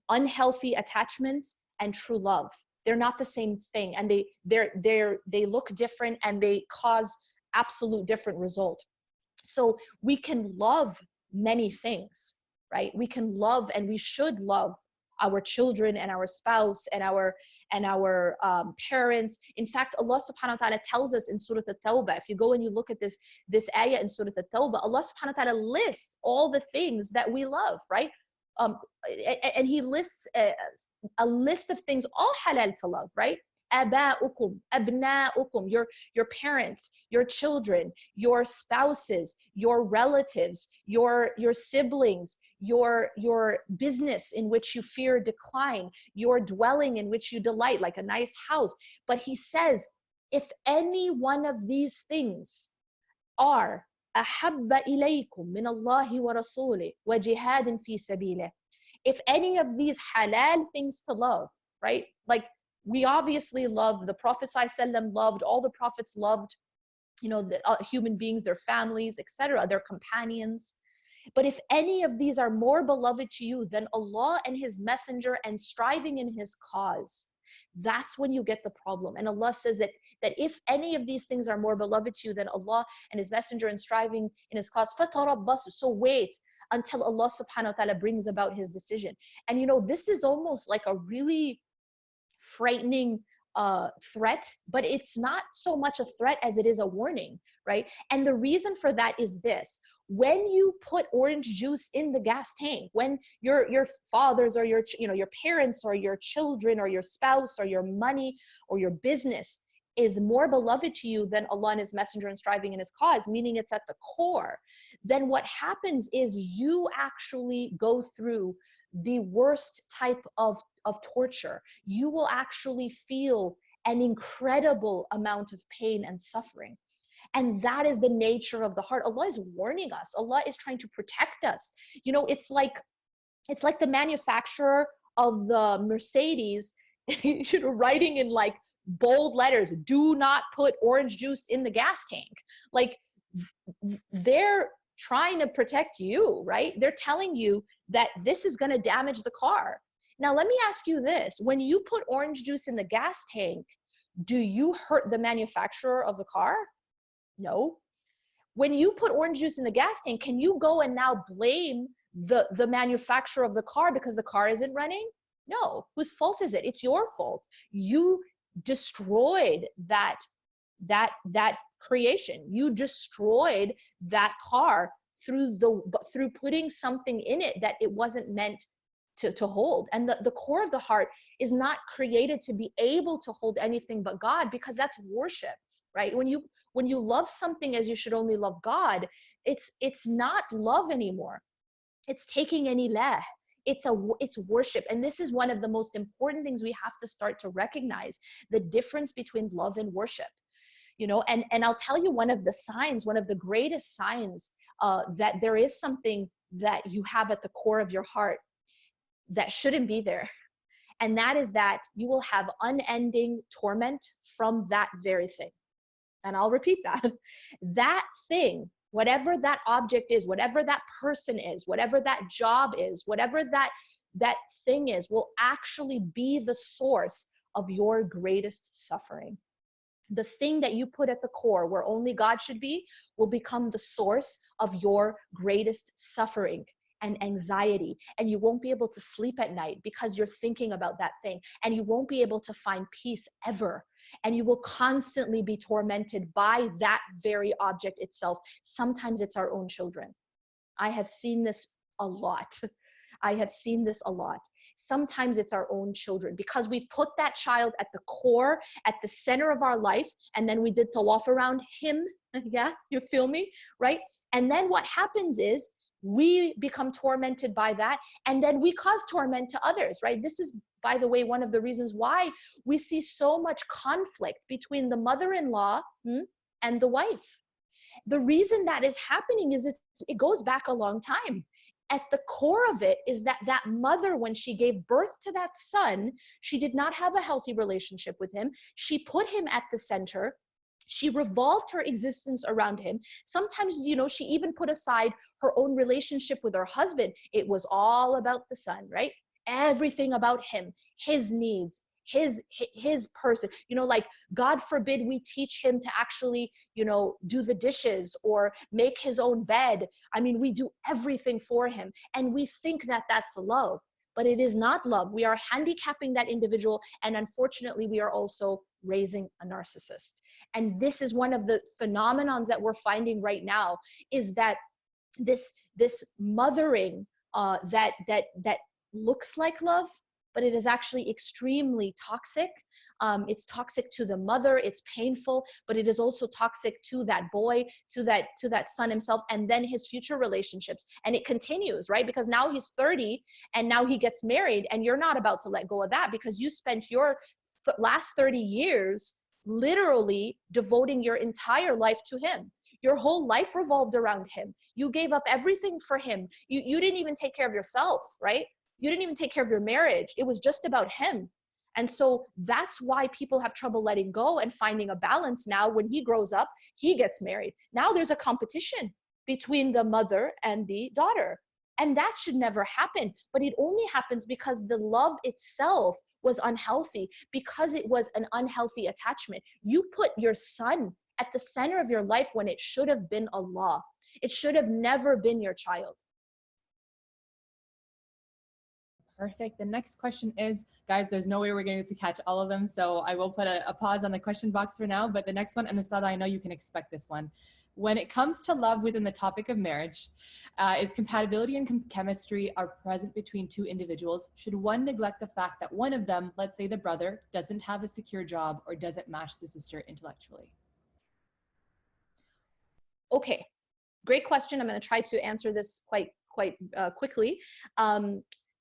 unhealthy attachments and true love. They're not the same thing, and they look different, and they cause absolute different result. So we can love many things, right? We can love, and we should love our children and our spouse and our parents. In fact, Allah subhanahu wa ta'ala tells us in Surah At-Tawbah, if you go and you look at this ayah in Surah At-Tawbah, Allah subhanahu wa ta'ala lists all the things that we love, right? And He lists a list of things, all halal to love, right? Aba'ukum, abna'ukum, your parents, your children, your spouses, your relatives, your siblings, your business in which you fear decline, your dwelling in which you delight, like a nice house. But He says, if any one of these things are ahabba ilaykum min Allahi wa rasulih wa jihadin fi sabilih, if any of these halal things to love, right? Like, we obviously love the Prophet ﷺ, loved, all the prophets loved, the human beings, their families, etc., their companions. But if any of these are more beloved to you than Allah and His Messenger and striving in His cause, that's when you get the problem. And Allah says that if any of these things are more beloved to you than Allah and His Messenger and striving in His cause, فَتَرَبَّصُوا, so wait until Allah subhanahu wa ta'ala brings about his decision. And this is almost like a really frightening threat, but it's not so much a threat as it is a warning, right? And the reason for that is this: when you put orange juice in the gas tank, when your fathers or your parents or your children or your spouse or your money or your business is more beloved to you than Allah and his messenger and striving in his cause, meaning it's at the core, then what happens is you actually go through the worst type of torture. You will actually feel an incredible amount of pain and suffering. And that is the nature of the heart. Allah is warning us. Allah is trying to protect us. It's like the manufacturer of the Mercedes, writing in like bold letters, do not put orange juice in the gas tank. Like, they're trying to protect you, right? They're telling you that this is going to damage the car. Now, let me ask you this. When you put orange juice in the gas tank, do you hurt the manufacturer of the car? No. When you put orange juice in the gas tank, can you go and now blame the manufacturer of the car because the car isn't running? No. Whose fault is it? It's your fault. You destroyed that creation. You destroyed that car through putting something in it that it wasn't meant to hold. And the core of the heart is not created to be able to hold anything but God, because that's worship, right? When you love something as you should only love God, it's not love anymore. It's taking an ilah. It's worship. And this is one of the most important things we have to start to recognize, the difference between love and worship. And I'll tell you one of the greatest signs that there is something that you have at the core of your heart that shouldn't be there. And that is that you will have unending torment from that very thing. And I'll repeat that. That thing, whatever that object is, whatever that person is, whatever that job is, whatever that thing is, will actually be the source of your greatest suffering. The thing that you put at the core, where only God should be, will become the source of your greatest suffering and anxiety. And you won't be able to sleep at night because you're thinking about that thing. And you won't be able to find peace ever. And you will constantly be tormented by that very object itself. Sometimes it's our own children. I have seen this a lot. Sometimes it's our own children, because we've put that child at the core, at the center of our life, and then we did tawaf around him. Yeah, you feel me, right? And then what happens is we become tormented by that, and then we cause torment to others, right? This is, by the way, one of the reasons why we see so much conflict between the mother-in-law and the wife. The reason that is happening is it goes back a long time. At the core of it is that mother, when she gave birth to that son, she did not have a healthy relationship with him. She put him at the center. She revolved her existence around him. Sometimes, she even put aside her own relationship with her husband. It was all about the son, right? Everything about him, his needs, his person, like, God forbid we teach him to actually, do the dishes or make his own bed. I mean, we do everything for him, and we think that that's love, but it is not love. We are handicapping that individual, and unfortunately we are also raising a narcissist. And this is one of the phenomenons that we're finding right now, is that this mothering that looks like love, but it is actually extremely toxic. It's toxic to the mother, it's painful, but it is also toxic to that boy, to that son himself, and then his future relationships. And it continues, right? Because now he's 30 and now he gets married, and you're not about to let go of that, because you spent your last 30 years literally devoting your entire life to him. Your whole life revolved around him. You gave up everything for him. You didn't even take care of yourself, right? You didn't even take care of your marriage. It was just about him. And so that's why people have trouble letting go and finding a balance. Now, when he grows up, he gets married. Now there's a competition between the mother and the daughter. And that should never happen. But it only happens because the love itself was unhealthy, because it was an unhealthy attachment. You put your son at the center of your life when it should have been Allah. It should have never been your child. Perfect. The next question is, guys, there's no way we're going to catch all of them, so I will put a pause on the question box for now. But the next one, and Ustadha, I know you can expect this one. When it comes to love within the topic of marriage, is compatibility and chemistry are present between two individuals? Should one neglect the fact that one of them, let's say the brother, doesn't have a secure job or doesn't match the sister intellectually? Okay, great question. I'm going to try to answer this quite quickly.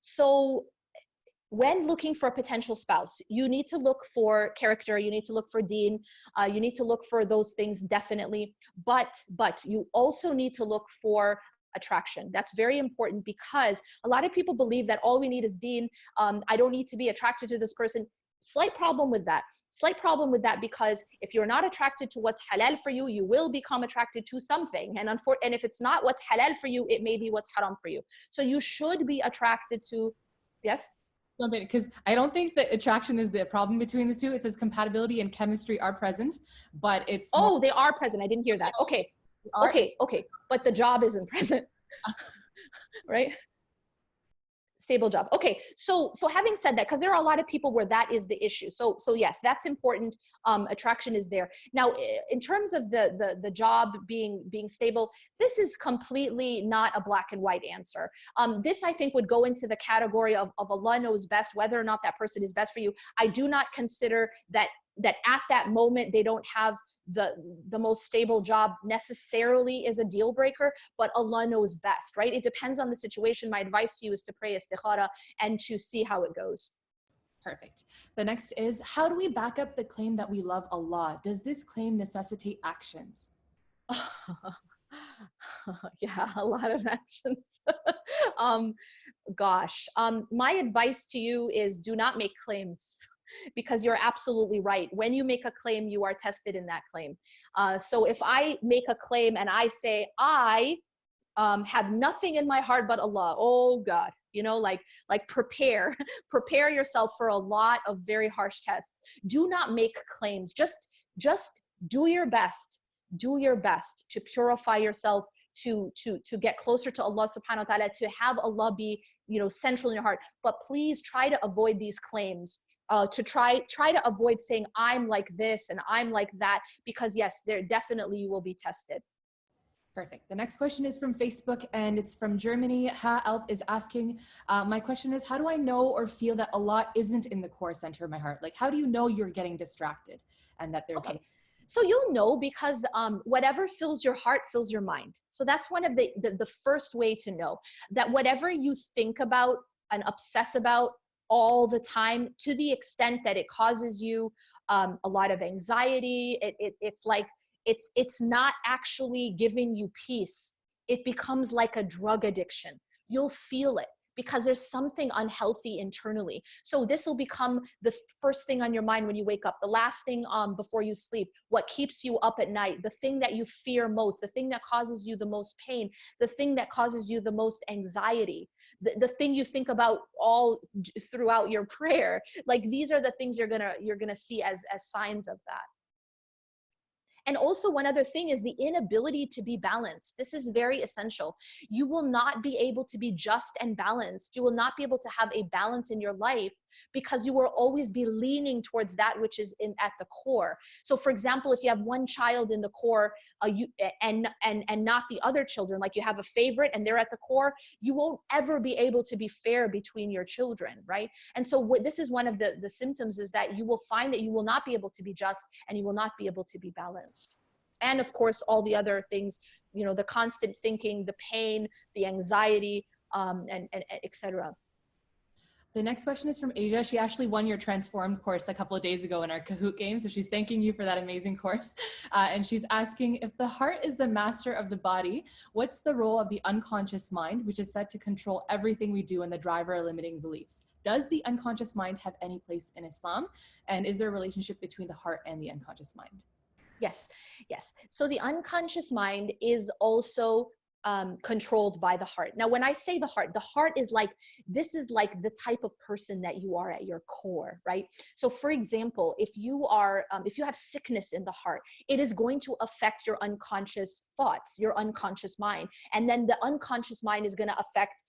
So when looking for a potential spouse, you need to look for character, you need to look for deen, you need to look for those things definitely, but you also need to look for attraction. That's very important, because a lot of people believe that all we need is deen. I don't need to be attracted to this person. Slight problem with that. Because if you're not attracted to what's halal for you, you will become attracted to something. And if it's not what's halal for you, it may be what's haram for you. So you should be attracted to, yes? Because I don't think that attraction is the problem between the two. It says compatibility and chemistry are present, but it's... Oh, they are present. I didn't hear that. Okay. But the job isn't present, right? Stable job. Okay, so having said that, because there are a lot of people where that is the issue. So yes, that's important. Attraction is there. Now, in terms of the job being stable, this is completely not a black and white answer. This, I think, would go into the category of Allah knows best whether or not that person is best for you. I do not consider that at that moment they don't have the most stable job necessarily is a deal breaker, but Allah knows best, right? It depends on the situation. My advice to you is to pray istikhara and to see how it goes. Perfect. The next is, how do we back up the claim that we love Allah? Does this claim necessitate actions? Yeah, a lot of actions. My advice to you is do not make claims. Because you're absolutely right. When you make a claim, you are tested in that claim. So if I make a claim and I say, I have nothing in my heart but Allah, oh God, like prepare yourself for a lot of very harsh tests. Do not make claims. Just do your best. Do your best to purify yourself, to get closer to Allah subhanahu wa ta'ala, to have Allah be, central in your heart. But please try to avoid these claims. To try to avoid saying I'm like this and I'm like that, because yes, there definitely you will be tested. Perfect. The next question is from Facebook and it's from Germany. Ha Alp is asking, my question is, how do I know or feel that Allah isn't in the core center of my heart? Like, how do you know you're getting distracted and that there's... Okay. So you'll know because whatever fills your heart fills your mind. So that's one of the first way to know that whatever you think about and obsess about all the time, to the extent that it causes you a lot of anxiety, it's like it's not actually giving you peace. It becomes like a drug addiction. You'll feel it because there's something unhealthy internally. So this will become the first thing on your mind when you wake up, the last thing before you sleep, what keeps you up at night, the thing that you fear most, the thing that causes you the most pain, the thing that causes you the most anxiety. The thing you think about all throughout your prayer. Like, these are the things you're gonna see as signs of that. And also, one other thing is the inability to be balanced. This is very essential. You will not be able to be just and balanced. You will not be able to have a balance in your life because you will always be leaning towards that which is at the core. So for example, if you have one child in the core and not the other children, like you have a favorite and they're at the core, you won't ever be able to be fair between your children, right? And so this is one of the symptoms, is that you will find that you will not be able to be just and you will not be able to be balanced. And of course, all the other things, the constant thinking, the pain, the anxiety, and etc. The next question is from Asia. She actually won your Transformed course a couple of days ago in our Kahoot game. So she's thanking you for that amazing course. And she's asking, if the heart is the master of the body, what's the role of the unconscious mind, which is said to control everything we do and the driver of limiting beliefs? Does the unconscious mind have any place in Islam? And is there a relationship between the heart and the unconscious mind? Yes. So the unconscious mind is also controlled by the heart. Now, when I say the heart is like, this is like the type of person that you are at your core, right? So for example, if you have sickness in the heart, it is going to affect your unconscious thoughts, your unconscious mind. And then the unconscious mind is going to affect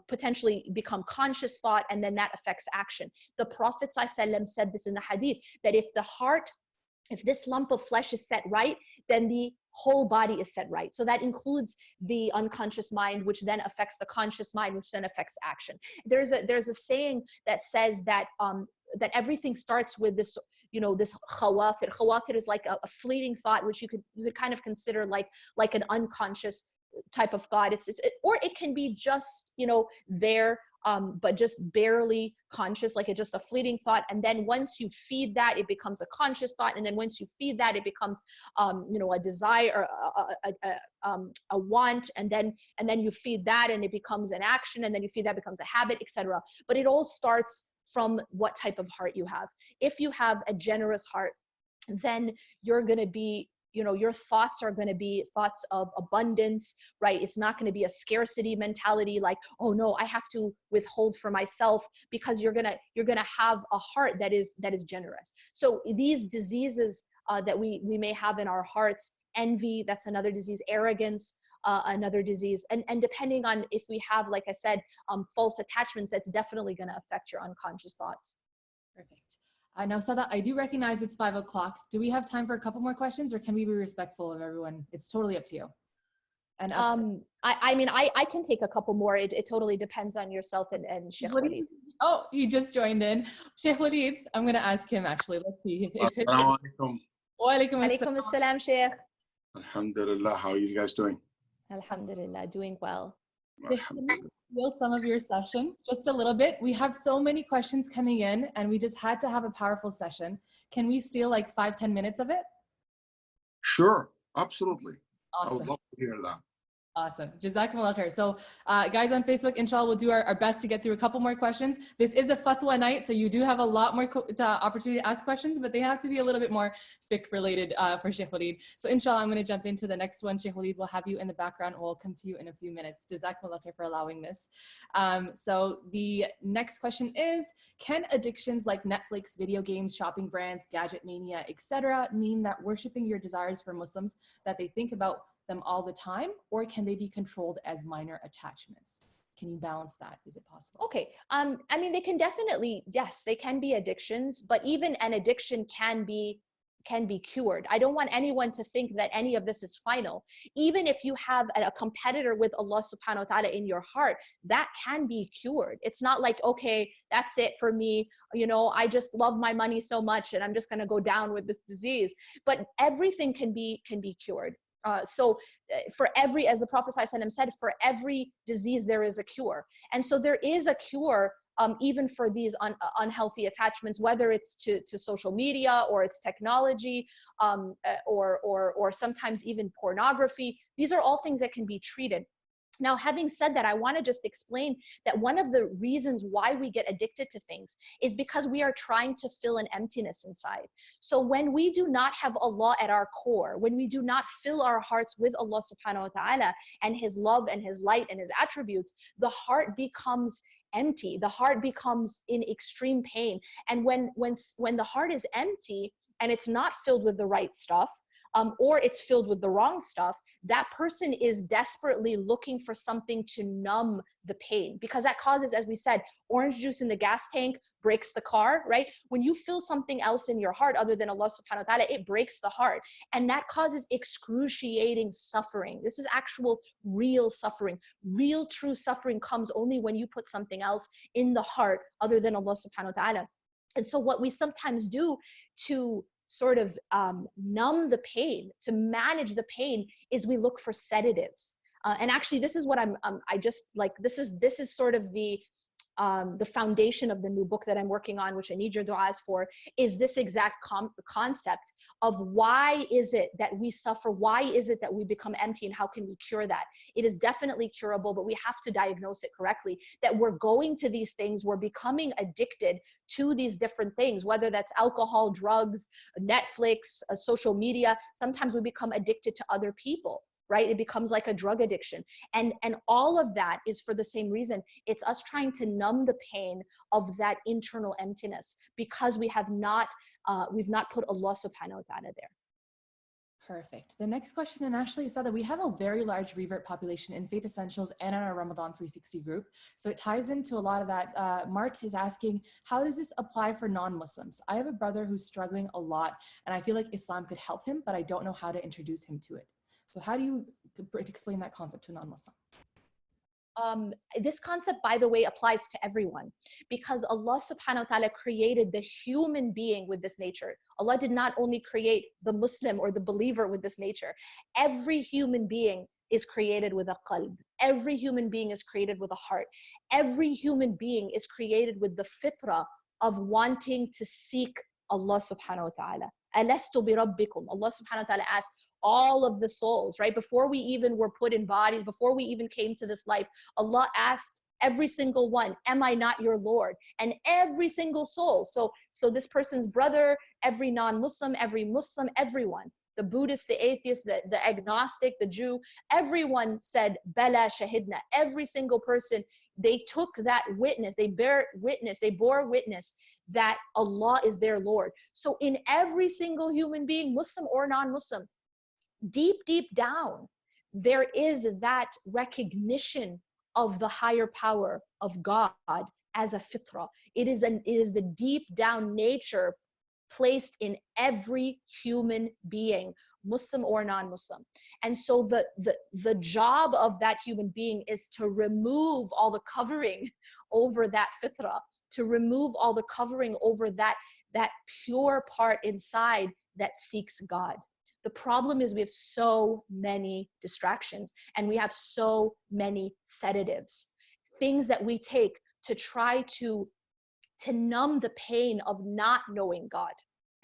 potentially become conscious thought, and then that affects action. The Prophet ﷺ said this in the hadith, that if this lump of flesh is set right, then the whole body is set right. So that includes the unconscious mind, which then affects the conscious mind, which then affects action. There's a saying that says that that everything starts with this, this khawatir. Khawatir is like a fleeting thought, which you could kind of consider like an unconscious type of thought. Or it can be just there, but just barely conscious, like it's just a fleeting thought. And then once you feed that, it becomes a conscious thought. And then once you feed that, it becomes a desire, a want. And then you feed that, and it becomes an action. And then you feed that, becomes a habit, etc. But it all starts from what type of heart you have. If you have a generous heart, then you're going to be, your thoughts are going to be thoughts of abundance, right? It's not going to be a scarcity mentality, like, oh no, I have to withhold for myself, because you're going to have a heart that is generous. So these diseases that we may have in our hearts, envy, that's another disease, arrogance, another disease, and depending on if we have, like I said, false attachments, that's definitely going to affect your unconscious thoughts. Perfect. Now, Ustadha, I do recognize it's 5 o'clock. Do we have time for a couple more questions, or can we be respectful of everyone? It's totally up to you. And I can take a couple more. It totally depends on yourself and Sheikh Walid. Oh, he just joined in. Sheikh Walid, I'm going to ask him actually. Let's see. Assalamu alaikum. Wa alaikum Alaikum assalam, Sheikh. Alhamdulillah. How are you guys doing? Alhamdulillah, doing well. Steal some of your session just a little bit. We have so many questions coming in, and we just had to have a powerful session. Can we steal like 5-10 minutes of it? Sure, absolutely. Awesome. I would love to hear that. Awesome. Jazakumullah khair. So guys on Facebook, inshallah, we'll do our best to get through a couple more questions. This is a fatwa night, so you do have a lot more opportunity to ask questions, but they have to be a little bit more fiqh related for Sheikh Walid. So inshallah, I'm going to jump into the next one. Sheikh Walid, we'll have you in the background, and we'll come to you in a few minutes. Jazakumullah khair for allowing this. So the next question is, can addictions like Netflix, video games, shopping brands, gadget mania, etc., mean that worshiping your desires for Muslims, that they think about them all the time, or can they be controlled as minor attachments? Can you balance that? Is it possible? Okay. They can definitely, yes, they can be addictions, but even an addiction can be cured. I don't want anyone to think that any of this is final. Even if you have a competitor with Allah subhanahu wa ta'ala in your heart, that can be cured. It's not like, okay, that's it for me. I just love my money so much and I'm just going to go down with this disease. But everything can be cured. For every, as the Prophet ﷺ said, for every disease there is a cure. And so there is a cure even for these unhealthy attachments, whether it's to social media or it's technology, or sometimes even pornography. These are all things that can be treated. Now, having said that, I want to just explain that one of the reasons why we get addicted to things is because we are trying to fill an emptiness inside. So when we do not have Allah at our core, when we do not fill our hearts with Allah subhanahu wa ta'ala and His love and His light and His attributes, the heart becomes empty. The heart becomes in extreme pain. And when the heart is empty and it's not filled with the right stuff, or it's filled with the wrong stuff, that person is desperately looking for something to numb the pain, because that causes, as we said, orange juice in the gas tank breaks the car, right? When you feel something else in your heart other than Allah subhanahu wa ta'ala, it breaks the heart. And that causes excruciating suffering. This is actual real suffering. Real true suffering comes only when you put something else in the heart other than Allah subhanahu wa ta'ala. And so what we sometimes do to sort of numb the pain, to manage the pain, is we look for sedatives. And actually, this is what this is sort of the foundation of the new book that I'm working on, which I need your du'as for, is this exact concept of why is it that we suffer? Why is it that we become empty, and how can we cure that? It is definitely curable, but we have to diagnose it correctly, that we're going to these things, we're becoming addicted to these different things, whether that's alcohol, drugs, Netflix, social media. Sometimes we become addicted to other people, right? It becomes like a drug addiction. And all of that is for the same reason. It's us trying to numb the pain of that internal emptiness, because we've not put Allah subhanahu wa ta'ala there. Perfect. The next question, and actually you said that we have a very large revert population in Faith Essentials and in our Ramadan 360 group. So it ties into a lot of that. Mart is asking, how does this apply for non-Muslims? I have a brother who's struggling a lot and I feel like Islam could help him, but I don't know how to introduce him to it. So how do you explain that concept to a non-Muslim? This concept, by the way, applies to everyone, because Allah subhanahu wa ta'ala created the human being with this nature. Allah did not only create the Muslim or the believer with this nature. Every human being is created with a qalb. Every human being is created with a heart. Every human being is created with the fitrah of wanting to seek Allah subhanahu wa ta'ala. Alastu bi rabbikum. Allah subhanahu wa ta'ala asked all of the souls, right? Before we even were put in bodies, before we even came to this life, Allah asked every single one, am I not your Lord? And every single soul. So this person's brother, every non-Muslim, every Muslim, everyone, the Buddhist, the atheist, the agnostic, the Jew, everyone said, Bala shahidna. Every single person, they took that witness, they bore witness that Allah is their Lord. So in every single human being, Muslim or non-Muslim, deep down, there is that recognition of the higher power of God as a fitrah. It is the deep down nature placed in every human being, Muslim or non-Muslim. And so the job of that human being is to remove all the covering over that fitrah, to remove all the covering over that pure part inside that seeks God. The problem is we have so many distractions and we have so many sedatives, things that we take to try to numb the pain of not knowing God.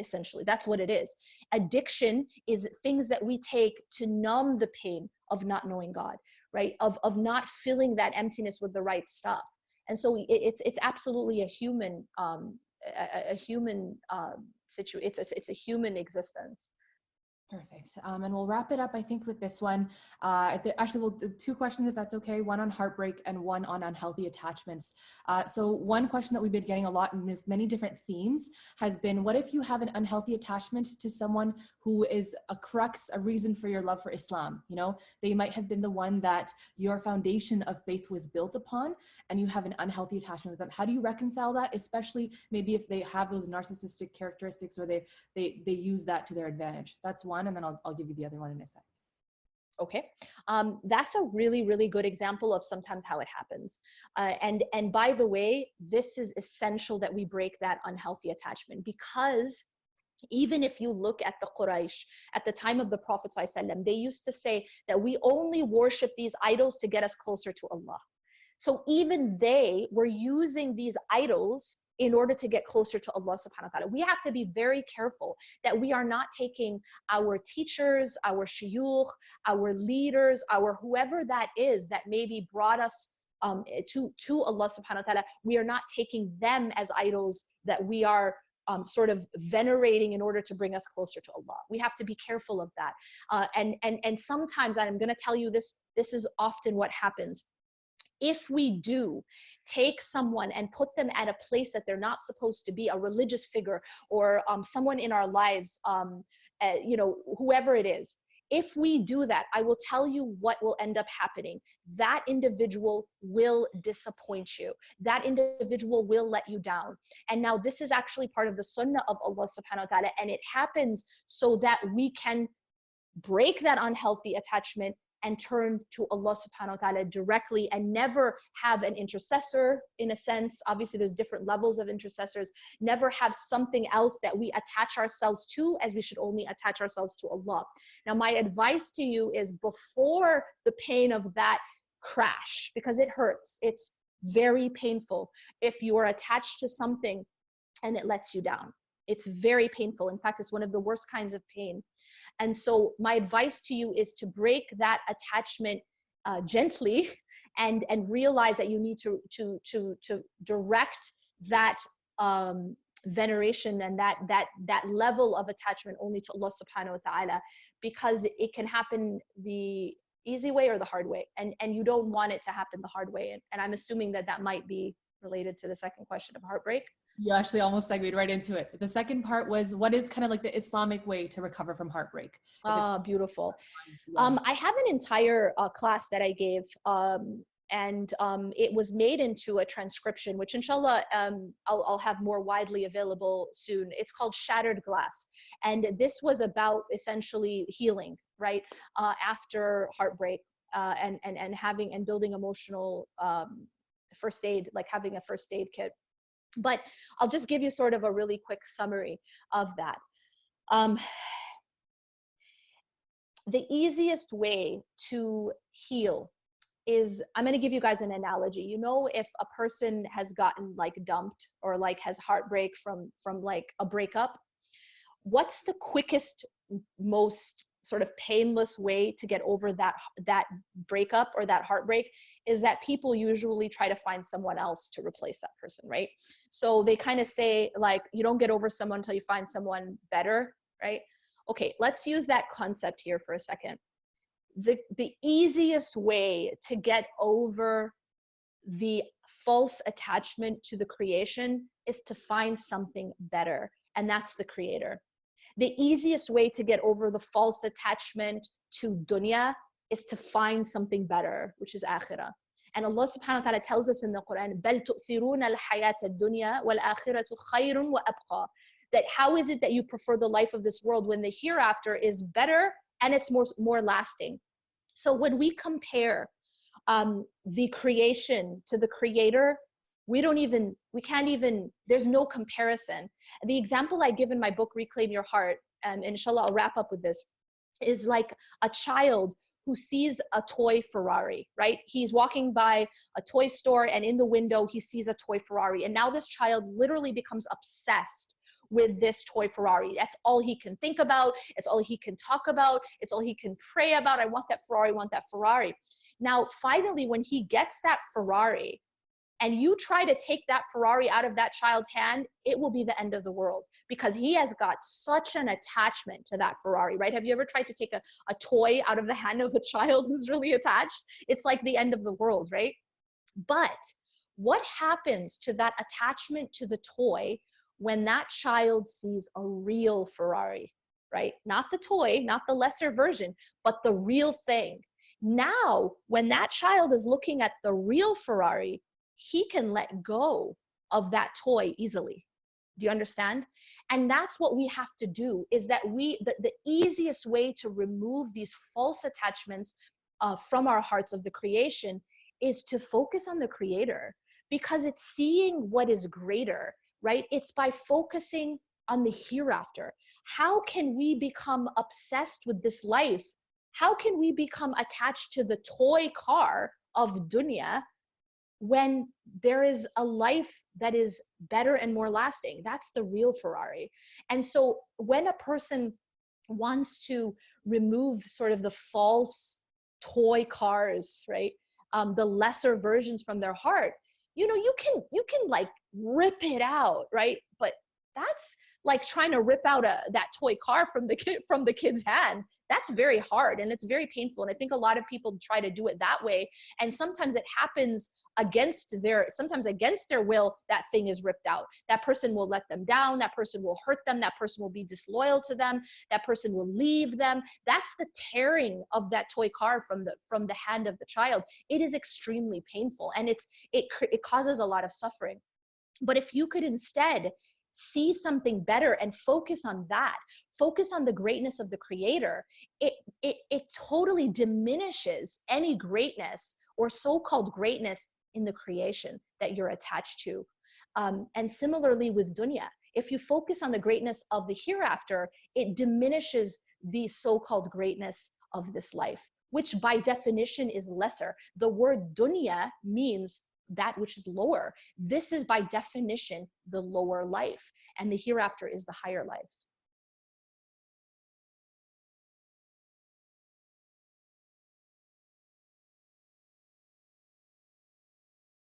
Essentially, that's what it is. Addiction is things that we take to numb the pain of not knowing God, right? Of not filling that emptiness with the right stuff. And so it's absolutely a human situation. It's a human existence. Perfect. And we'll wrap it up, I think, with this one. Two questions, if that's okay. One on heartbreak and one on unhealthy attachments. So one question that we've been getting a lot with many different themes has been, what if you have an unhealthy attachment to someone who is a crux, a reason for your love for Islam? You know, they might have been the one that your foundation of faith was built upon, and you have an unhealthy attachment with them. How do you reconcile that, especially maybe if they have those narcissistic characteristics or they use that to their advantage? That's one. And then I'll give you the other one in a sec. Okay, that's a really, really good example of sometimes how it happens. And by the way, this is essential that we break that unhealthy attachment, because even if you look at the Quraysh at the time of the Prophet ﷺ, they used to say that we only worship these idols to get us closer to Allah. So even they were using these idols in order to get closer to Allah subhanahu wa ta'ala. We have to be very careful that we are not taking our teachers, our shuyukh, our leaders, our whoever that is that maybe brought us to Allah subhanahu wa ta'ala. We are not taking them as idols that we are sort of venerating in order to bring us closer to Allah. We have to be careful of that. And sometimes, and I'm going to tell you this is often what happens. If we do take someone and put them at a place that they're not supposed to be, a religious figure or someone in our lives, whoever it is, if we do that, I will tell you what will end up happening. That individual will disappoint you. That individual will let you down. And now this is actually part of the sunnah of Allah subhanahu wa ta'ala, and it happens so that we can break that unhealthy attachment and turn to Allah subhanahu wa ta'ala directly and never have an intercessor in a sense. Obviously, there's different levels of intercessors. Never have something else that we attach ourselves to, as we should only attach ourselves to Allah. Now, my advice to you is, before the pain of that crash, because it hurts, it's very painful if you are attached to something and it lets you down. It's very painful. In fact, it's one of the worst kinds of pain. And so my advice to you is to break that attachment gently and realize that you need to direct that veneration and that level of attachment only to Allah subhanahu wa ta'ala, because it can happen the easy way or the hard way, and you don't want it to happen the hard way. And I'm assuming that might be related to the second question of heartbreak. You actually almost segued right into it. The second part was, what is kind of like the Islamic way to recover from heartbreak? Beautiful. Yeah. I have an entire class that I gave, and it was made into a transcription, which inshallah I'll have more widely available soon. It's called Shattered Glass. And this was about essentially healing, right? After heartbreak, and having and building emotional first aid, like having a first aid kit. But I'll just give you sort of a really quick summary of that. The easiest way to heal is, I'm going to give you guys an analogy. You know, if a person has gotten like dumped or like has heartbreak from like a breakup, what's the quickest, most sort of painless way to get over that breakup or that heartbreak is that people usually try to find someone else to replace that person, right? So they kind of say like, you don't get over someone until you find someone better, right? Okay, let's use that concept here for a second. The easiest way to get over the false attachment to the creation is to find something better, and that's the creator. The easiest way to get over the false attachment to dunya is to find something better, which is akhirah. And Allah subhanahu wa ta'ala tells us in the Quran, بَلْ تُؤْثِرُونَ الْحَيَاةَ الدُّنْيَا وَالْآخِرَةُ خَيْرٌ وَأَبْقَى. That how is it that you prefer the life of this world when the hereafter is better and it's more lasting? So when we compare the creation to the creator, we can't even, there's no comparison. The example I give in my book, Reclaim Your Heart, and inshallah I'll wrap up with this, is like a child who sees a toy Ferrari, right? He's walking by a toy store and in the window he sees a toy Ferrari. And now this child literally becomes obsessed with this toy Ferrari. That's all he can think about. It's all he can talk about. It's all he can pray about. I want that Ferrari, I want that Ferrari. Now, finally, when he gets that Ferrari and you try to take that Ferrari out of that child's hand, it will be the end of the world because he has got such an attachment to that Ferrari, right? Have you ever tried to take a toy out of the hand of a child who's really attached? It's like the end of the world, right? But what happens to that attachment to the toy when that child sees a real Ferrari, right? Not the toy, not the lesser version, but the real thing. Now, when that child is looking at the real Ferrari, he can let go of that toy easily. Do you understand? And that's what we have to do, is that the easiest way to remove these false attachments from our hearts of the creation is to focus on the creator, because it's seeing what is greater, right? It's by focusing on the hereafter. How can we become obsessed with this life? How can we become attached to the toy car of dunya when there is a life that is better and more lasting? That's the real Ferrari. And so when a person wants to remove sort of the false toy cars, right? The lesser versions from their heart, you know, you can like rip it out, right? But that's like trying to rip out that toy car from the kid's hand. That's very hard and it's very painful. And I think a lot of people try to do it that way. And sometimes it happens against their will. That thing is ripped out. That person will let them down. That person will hurt them. That person will be disloyal to them. That person will leave them. That's the tearing of that toy car from the hand of the child. It is extremely painful and it causes a lot of suffering. But if you could instead see something better and focus on that, focus on the greatness of the creator, it totally diminishes any greatness or so-called greatness in the creation that you're attached to. And similarly with dunya, if you focus on the greatness of the hereafter, it diminishes the so-called greatness of this life, which by definition is lesser. The word dunya means that which is lower. This is by definition the lower life, and the hereafter is the higher life.